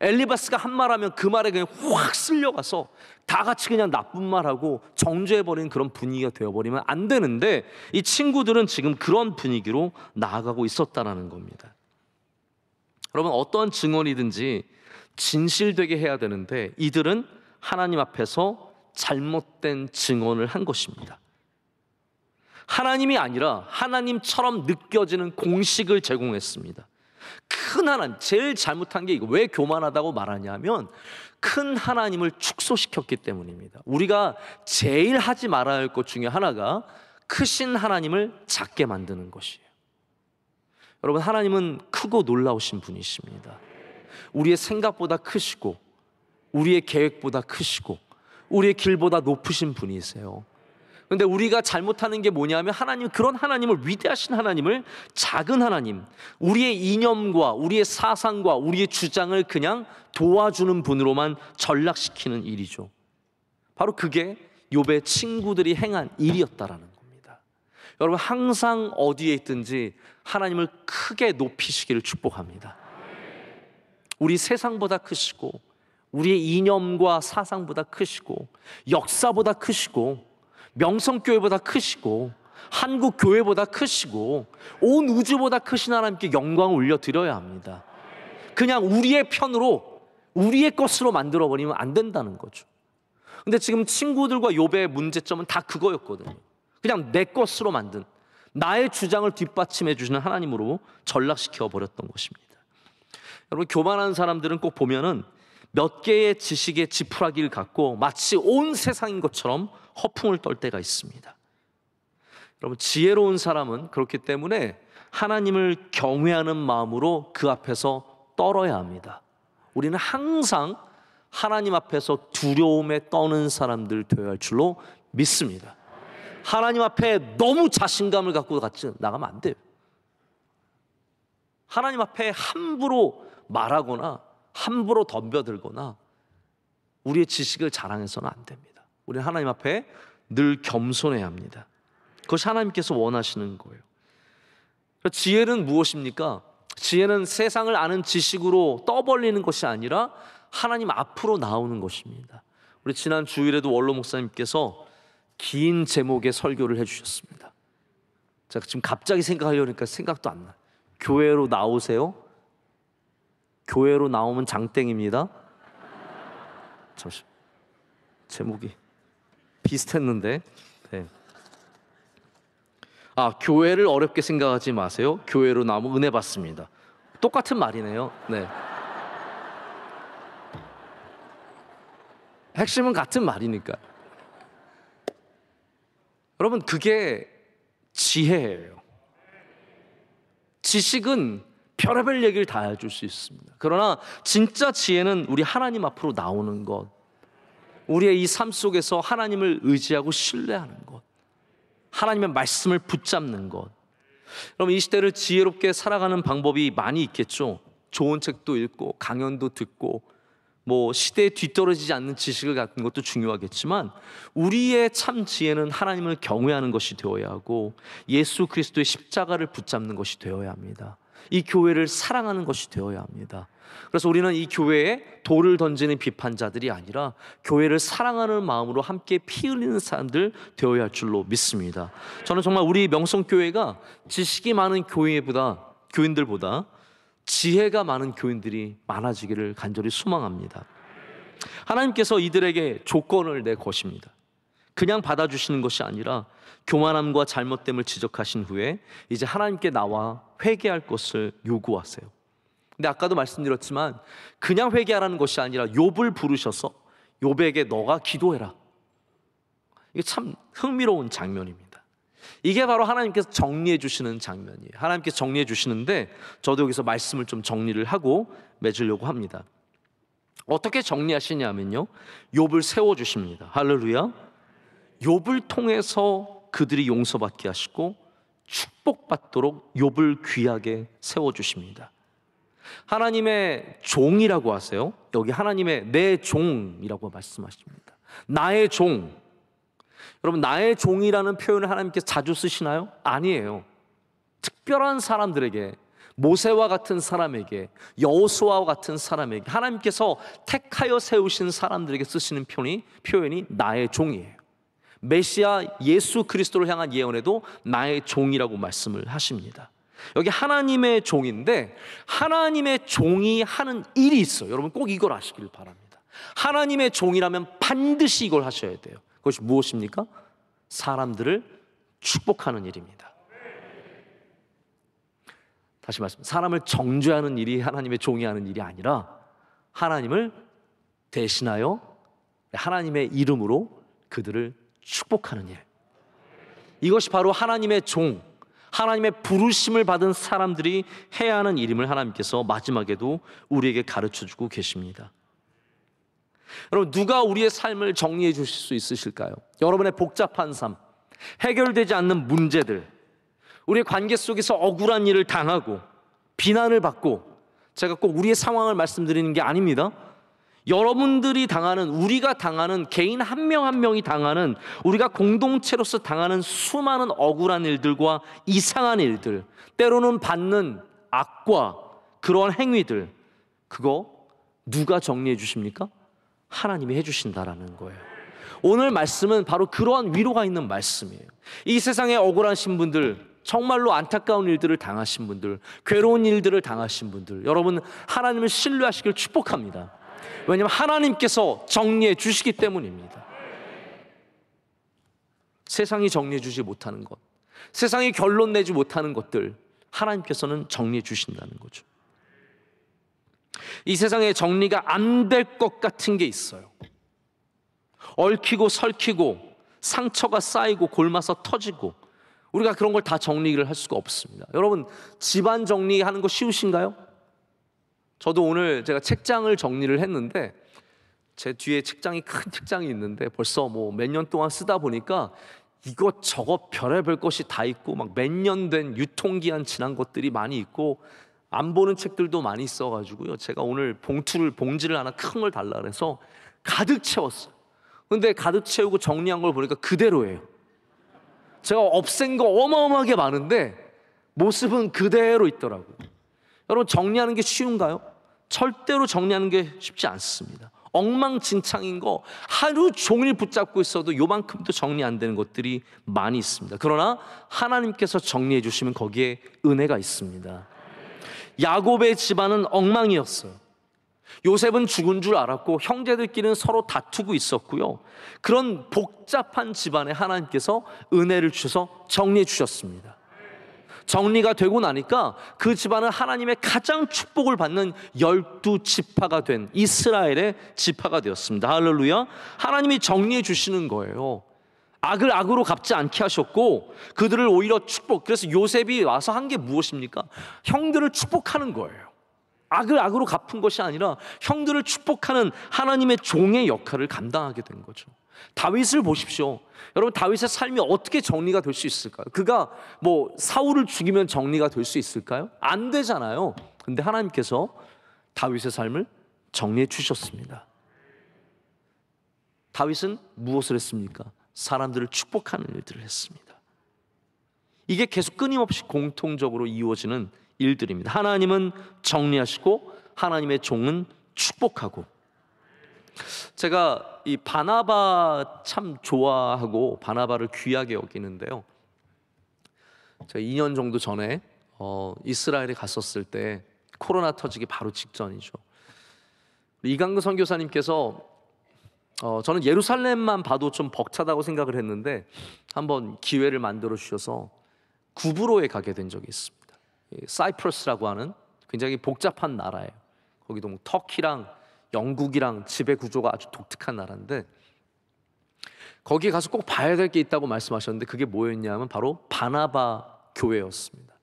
엘리바스가 한 말하면 그 말에 그냥 확 쓸려가서 다 같이 그냥 나쁜 말하고 정죄해버리는 그런 분위기가 되어버리면 안 되는데, 이 친구들은 지금 그런 분위기로 나아가고 있었다는 겁니다. 여러분, 어떠한 증언이든지 진실되게 해야 되는데 이들은 하나님 앞에서 잘못된 증언을 한 것입니다. 하나님이 아니라 하나님처럼 느껴지는 공식을 제공했습니다. 큰 하나님, 제일 잘못한 게 이거. 왜 교만하다고 말하냐면 큰 하나님을 축소시켰기 때문입니다. 우리가 제일 하지 말아야 할 것 중에 하나가 크신 하나님을 작게 만드는 것이에요. 여러분, 하나님은 크고 놀라우신 분이십니다. 우리의 생각보다 크시고 우리의 계획보다 크시고 우리의 길보다 높으신 분이세요. 그런데 우리가 잘못하는 게 뭐냐면, 하나님, 그런 하나님을, 위대하신 하나님을 작은 하나님, 우리의 이념과 우리의 사상과 우리의 주장을 그냥 도와주는 분으로만 전락시키는 일이죠. 바로 그게 욥의 친구들이 행한 일이었다라는 겁니다. 여러분, 항상 어디에 있든지 하나님을 크게 높이시기를 축복합니다. 우리 세상보다 크시고 우리의 이념과 사상보다 크시고 역사보다 크시고 명성교회보다 크시고 한국교회보다 크시고 온 우주보다 크신 하나님께 영광을 올려드려야 합니다. 그냥 우리의 편으로 우리의 것으로 만들어버리면 안 된다는 거죠. 근데 지금 친구들과 욥의 문제점은 다 그거였거든요. 그냥 내 것으로 만든, 나의 주장을 뒷받침해 주시는 하나님으로 전락시켜 버렸던 것입니다. 여러분, 교만한 사람들은 꼭 보면은 몇 개의 지식의 지푸라기를 갖고 마치 온 세상인 것처럼 허풍을 떨 때가 있습니다. 여러분, 지혜로운 사람은 그렇기 때문에 하나님을 경외하는 마음으로 그 앞에서 떨어야 합니다. 우리는 항상 하나님 앞에서 두려움에 떠는 사람들 되어야 할 줄로 믿습니다. 하나님 앞에 너무 자신감을 갖고 같이 나가면 안 돼요. 하나님 앞에 함부로 말하거나 함부로 덤벼들거나 우리의 지식을 자랑해서는 안 됩니다. 우리는 하나님 앞에 늘 겸손해야 합니다. 그것이 하나님께서 원하시는 거예요. 지혜는 무엇입니까? 지혜는 세상을 아는 지식으로 떠벌리는 것이 아니라 하나님 앞으로 나오는 것입니다. 우리 지난 주일에도 원로 목사님께서 긴 제목의 설교를 해주셨습니다. 제가 지금 갑자기 생각하려니까 생각도 안 나요. 교회로 나오세요? 교회로 나오면 장땡입니다. 잠시 제목이 비슷했는데. 네. 교회를 어렵게 생각하지 마세요. 교회로 나오면 은혜 받습니다. 똑같은 말이네요. 네. 핵심은 같은 말이니까. 여러분, 그게 지혜예요. 지식은 별의별 얘기를 다 해줄 수 있습니다. 그러나 진짜 지혜는 우리 하나님 앞으로 나오는 것, 우리의 이 삶 속에서 하나님을 의지하고 신뢰하는 것, 하나님의 말씀을 붙잡는 것. 여러분, 이 시대를 지혜롭게 살아가는 방법이 많이 있겠죠. 좋은 책도 읽고 강연도 듣고 시대에 뒤떨어지지 않는 지식을 갖는 것도 중요하겠지만, 우리의 참 지혜는 하나님을 경외하는 것이 되어야 하고 예수 그리스도의 십자가를 붙잡는 것이 되어야 합니다. 이 교회를 사랑하는 것이 되어야 합니다. 그래서 우리는 이 교회에 돌을 던지는 비판자들이 아니라 교회를 사랑하는 마음으로 함께 피 흘리는 사람들 되어야 할 줄로 믿습니다. 저는 정말 우리 명성교회가 지식이 많은 교인들보다 지혜가 많은 교인들이 많아지기를 간절히 소망합니다. 하나님께서 이들에게 조건을 내거십니다. 그냥 받아주시는 것이 아니라 교만함과 잘못됨을 지적하신 후에 이제 하나님께 나와 회개할 것을 요구하세요. 근데 아까도 말씀드렸지만 그냥 회개하라는 것이 아니라 욥을 부르셔서 욥에게 너가 기도해라. 이게 참 흥미로운 장면입니다. 이게 바로 하나님께서 정리해 주시는 장면이에요. 하나님께서 정리해 주시는데 저도 여기서 말씀을 좀 정리를 하고 맺으려고 합니다. 어떻게 정리하시냐면요, 욥을 세워주십니다. 할렐루야. 욥을 통해서 그들이 용서받게 하시고 축복받도록 욥을 귀하게 세워주십니다. 하나님의 종이라고 하세요. 여기 하나님의 내 종이라고 말씀하십니다. 나의 종. 여러분, 나의 종이라는 표현을 하나님께서 자주 쓰시나요? 아니에요. 특별한 사람들에게, 모세와 같은 사람에게, 여호수아와 같은 사람에게, 하나님께서 택하여 세우신 사람들에게 쓰시는 표현이 나의 종이에요. 메시아 예수 그리스도를 향한 예언에도 나의 종이라고 말씀을 하십니다. 여기 하나님의 종인데 하나님의 종이 하는 일이 있어요. 여러분, 꼭 이걸 아시길 바랍니다. 하나님의 종이라면 반드시 이걸 하셔야 돼요. 그것이 무엇입니까? 사람들을 축복하는 일입니다. 다시 말씀, 사람을 정죄하는 일이 하나님의 종이 하는 일이 아니라 하나님을 대신하여 하나님의 이름으로 그들을 축복하는 일. 이것이 바로 하나님의 종, 하나님의 부르심을 받은 사람들이 해야 하는 일임을 하나님께서 마지막에도 우리에게 가르쳐주고 계십니다. 여러분, 누가 우리의 삶을 정리해 주실 수 있으실까요? 여러분의 복잡한 삶, 해결되지 않는 문제들, 우리의 관계 속에서 억울한 일을 당하고 비난을 받고, 제가 꼭 우리의 상황을 말씀드리는 게 아닙니다. 여러분들이 당하는, 우리가 당하는, 개인 한 명 한 명이 당하는, 우리가 공동체로서 당하는 수많은 억울한 일들과 이상한 일들, 때로는 받는 악과 그러한 행위들, 그거 누가 정리해 주십니까? 하나님이 해주신다라는 거예요. 오늘 말씀은 바로 그러한 위로가 있는 말씀이에요. 이 세상에 억울하신 분들, 정말로 안타까운 일들을 당하신 분들, 괴로운 일들을 당하신 분들, 여러분 하나님을 신뢰하시길 축복합니다. 왜냐하면 하나님께서 정리해 주시기 때문입니다. 세상이 정리해 주지 못하는 것, 세상이 결론 내지 못하는 것들, 하나님께서는 정리해 주신다는 거죠. 이 세상에 정리가 안 될 것 같은 게 있어요. 얽히고 설키고 상처가 쌓이고 골마서 터지고, 우리가 그런 걸 다 정리를 할 수가 없습니다. 여러분, 집안 정리하는 거 쉬우신가요? 저도 오늘 제가 책장을 정리를 했는데, 제 뒤에 큰 책장이 있는데 벌써 몇 년 동안 쓰다 보니까 이것저것 별의별 것이 다 있고, 막 몇 년 된 유통기한 지난 것들이 많이 있고, 안 보는 책들도 많이 있어가지고요, 제가 오늘 봉지를 하나 큰 걸 달라 그래서 가득 채웠어요. 근데 가득 채우고 정리한 걸 보니까 그대로예요. 제가 없앤 거 어마어마하게 많은데 모습은 그대로 있더라고요. 여러분, 정리하는 게 쉬운가요? 절대로 정리하는 게 쉽지 않습니다. 엉망진창인 거 하루 종일 붙잡고 있어도 요만큼도 정리 안 되는 것들이 많이 있습니다. 그러나 하나님께서 정리해 주시면 거기에 은혜가 있습니다. 야곱의 집안은 엉망이었어요. 요셉은 죽은 줄 알았고 형제들끼리는 서로 다투고 있었고요. 그런 복잡한 집안에 하나님께서 은혜를 주셔서 정리해 주셨습니다. 정리가 되고 나니까 그 집안은 하나님의 가장 축복을 받는 12지파가 된 이스라엘의 지파가 되었습니다. 할렐루야. 하나님이 정리해 주시는 거예요. 악을 악으로 갚지 않게 하셨고 그들을 오히려 축복. 그래서 요셉이 와서 한 게 무엇입니까? 형들을 축복하는 거예요. 악을 악으로 갚은 것이 아니라 형들을 축복하는 하나님의 종의 역할을 감당하게 된 거죠. 다윗을 보십시오. 여러분, 다윗의 삶이 어떻게 정리가 될 수 있을까요? 그가 뭐 사울을 죽이면 정리가 될 수 있을까요? 안 되잖아요. 근데 하나님께서 다윗의 삶을 정리해 주셨습니다. 다윗은 무엇을 했습니까? 사람들을 축복하는 일들을 했습니다. 이게 계속 끊임없이 공통적으로 이루어지는 일들입니다. 하나님은 정리하시고 하나님의 종은 축복하고. 제가 이 바나바 참 좋아하고 바나바를 귀하게 여기는데요. 제가 2년 정도 전에 이스라엘에 갔었을 때 코로나 터지기 바로 직전이죠. 이강근 선교사님께서 저는 예루살렘만 봐도 좀 벅차다고 생각을 했는데 한번 기회를 만들어 주셔서 구브로에 가게 된 적이 있습니다. 사이프러스라고 하는 굉장히 복잡한 나라예요. 거기도 뭐 터키랑 영국이랑 지배 구조가 아주 독특한 나라인데 거기에 가서 꼭 봐야 될 게 있다고 말씀하셨는데 그게 뭐였냐면 바로 바나바 교회였습니다.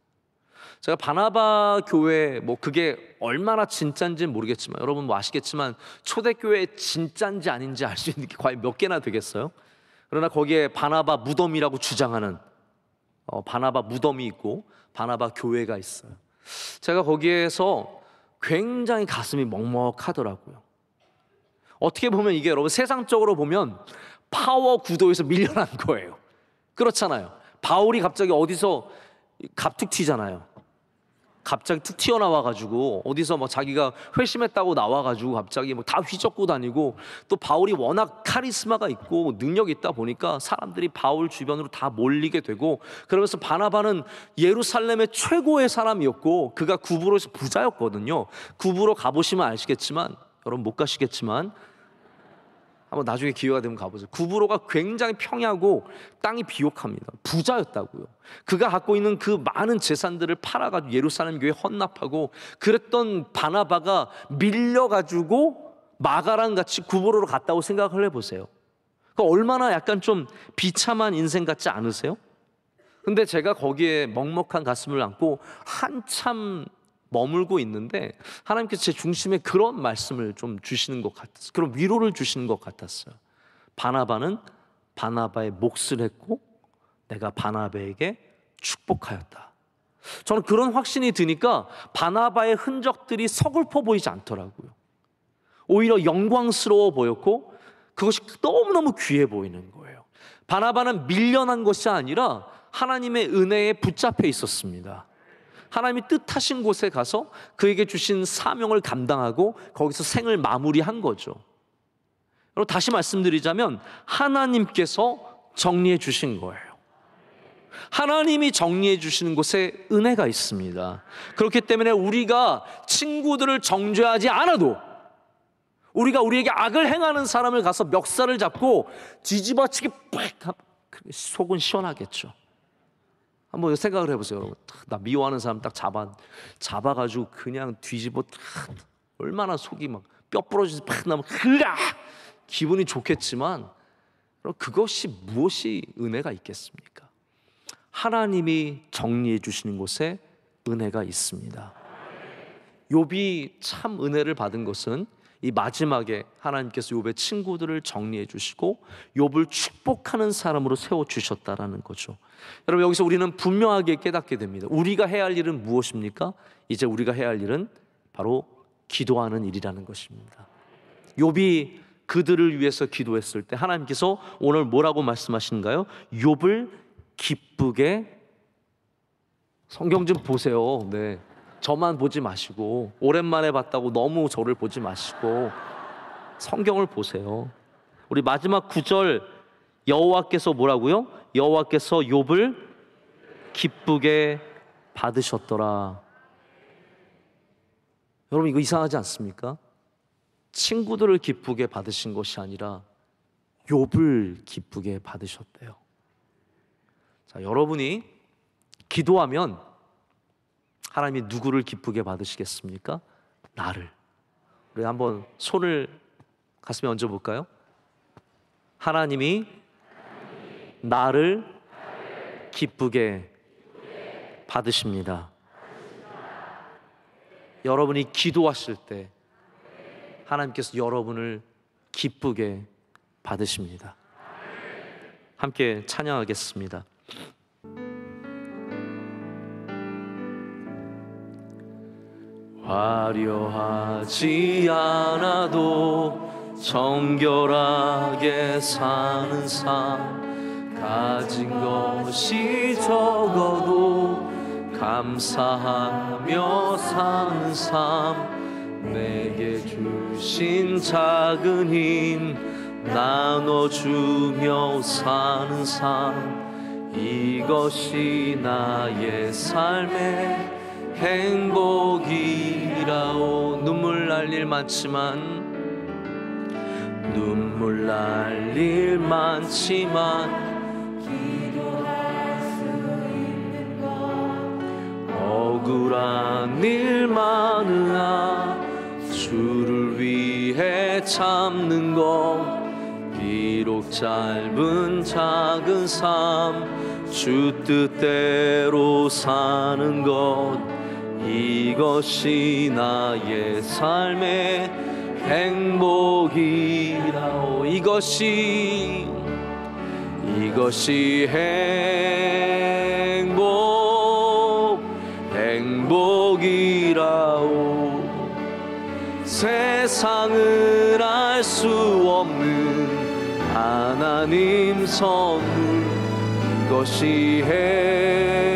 제가 바나바 교회 뭐 그게 얼마나 진짜인지는 모르겠지만 여러분 뭐 아시겠지만 초대교회 진짜인지 아닌지 알 수 있는 게 과연 몇 개나 되겠어요? 그러나 거기에 바나바 무덤이라고 주장하는 바나바 무덤이 있고 바나바 교회가 있어요. 제가 거기에서 굉장히 가슴이 먹먹하더라고요. 어떻게 보면 이게 여러분 세상적으로 보면 파워 구도에서 밀려난 거예요. 그렇잖아요. 바울이 갑자기 어디서 갑툭 튀잖아요. 갑자기 툭 튀어나와가지고 어디서 뭐 자기가 회심했다고 나와가지고 갑자기 뭐 다 휘젓고 다니고 또 바울이 워낙 카리스마가 있고 능력이 있다 보니까 사람들이 바울 주변으로 다 몰리게 되고 그러면서 바나바는 예루살렘의 최고의 사람이었고 그가 구브로에서 부자였거든요. 구브로 가보시면 아시겠지만 여러분 못 가시겠지만 한번 나중에 기회가 되면 가보세요. 구브로가 굉장히 평야고 땅이 비옥합니다. 부자였다고요. 그가 갖고 있는 그 많은 재산들을 팔아가지고 예루살렘 교회에 헌납하고 그랬던 바나바가 밀려가지고 마가랑 같이 구브로로 갔다고 생각을 해보세요. 그러니까 얼마나 약간 좀 비참한 인생 같지 않으세요? 근데 제가 거기에 먹먹한 가슴을 안고 한참 머물고 있는데 하나님께서 제 중심에 그런 말씀을 좀 주시는 것 같았어요. 그런 위로를 주시는 것 같았어요. 바나바는 바나바의 몫을 했고 내가 바나바에게 축복하였다. 저는 그런 확신이 드니까 바나바의 흔적들이 서글퍼 보이지 않더라고요. 오히려 영광스러워 보였고 그것이 너무너무 귀해 보이는 거예요. 바나바는 밀려난 것이 아니라 하나님의 은혜에 붙잡혀 있었습니다. 하나님이 뜻하신 곳에 가서 그에게 주신 사명을 감당하고 거기서 생을 마무리한 거죠. 여러분 다시 말씀드리자면 하나님께서 정리해 주신 거예요. 하나님이 정리해 주시는 곳에 은혜가 있습니다. 그렇기 때문에 우리가 친구들을 정죄하지 않아도 우리가 우리에게 악을 행하는 사람을 가서 멱살을 잡고 뒤집어치기 팍 속은 시원하겠죠. 한번 생각을 해보세요, 여러분. 나 미워하는 사람 딱 잡아가지고 그냥 뒤집어 얼마나 속이 막 뼈 부러지듯 팍 나면 기분이 좋겠지만 그것이 무엇이 은혜가 있겠습니까? 하나님이 정리해 주시는 곳에 은혜가 있습니다. 욥이 참 은혜를 받은 것은 이 마지막에 하나님께서 욥의 친구들을 정리해 주시고 욥을 축복하는 사람으로 세워주셨다라는 거죠. 여러분 여기서 우리는 분명하게 깨닫게 됩니다. 우리가 해야 할 일은 무엇입니까? 이제 우리가 해야 할 일은 바로 기도하는 일이라는 것입니다. 욥이 그들을 위해서 기도했을 때 하나님께서 오늘 뭐라고 말씀하시는가요? 욥을 기쁘게 성경 좀 보세요. 네. 저만 보지 마시고 오랜만에 봤다고 너무 저를 보지 마시고 성경을 보세요. 우리 마지막 9절 여호와께서 뭐라고요? 여호와께서 욥을 기쁘게 받으셨더라. 여러분 이거 이상하지 않습니까? 친구들을 기쁘게 받으신 것이 아니라 욥을 기쁘게 받으셨대요. 자, 여러분이 기도하면 하나님이 누구를 기쁘게 받으시겠습니까? 나를. 우리 한번 손을 가슴에 얹어 볼까요? 하나님이 나를 기쁘게 받으십니다. 여러분이 기도하실 때 하나님께서 여러분을 기쁘게 받으십니다. 함께 찬양하겠습니다. 화려하지 않아도 정결하게 사는 삶, 가진 것이 적어도 감사하며 사는 삶, 내게 주신 작은 힘 나눠주며 사는 삶, 이것이 나의 삶의 행복이라오. 눈물 날 일 많지만 눈물 날 일 많지만 기도할 수 있는 것, 억울한 일 많으나 주를 위해 참는 것, 비록 짧은 작은 삶 주 뜻대로 사는 것, 이것이 나의 삶의 행복이라오. 이것이 행복이라오. 세상은 알 수 없는 하나님 선물, 이것이 행복이라오.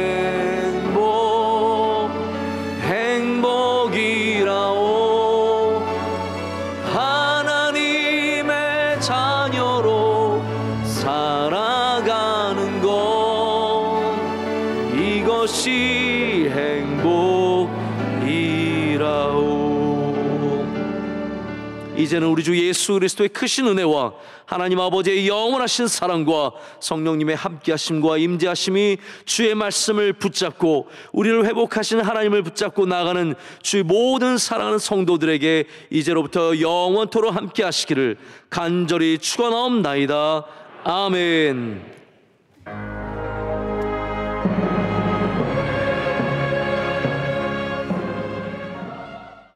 하나님의 자녀로 살아가는 것, 이것이 행복이라오. 이제는 우리 주 예수 그리스도의 크신 은혜와 하나님 아버지의 영원하신 사랑과 성령님의 함께하심과 임재하심이 주의 말씀을 붙잡고 우리를 회복하시는 하나님을 붙잡고 나아가는 주의 모든 사랑하는 성도들에게 이제로부터 영원토록 함께하시기를 간절히 축원하옵나이다. 아멘.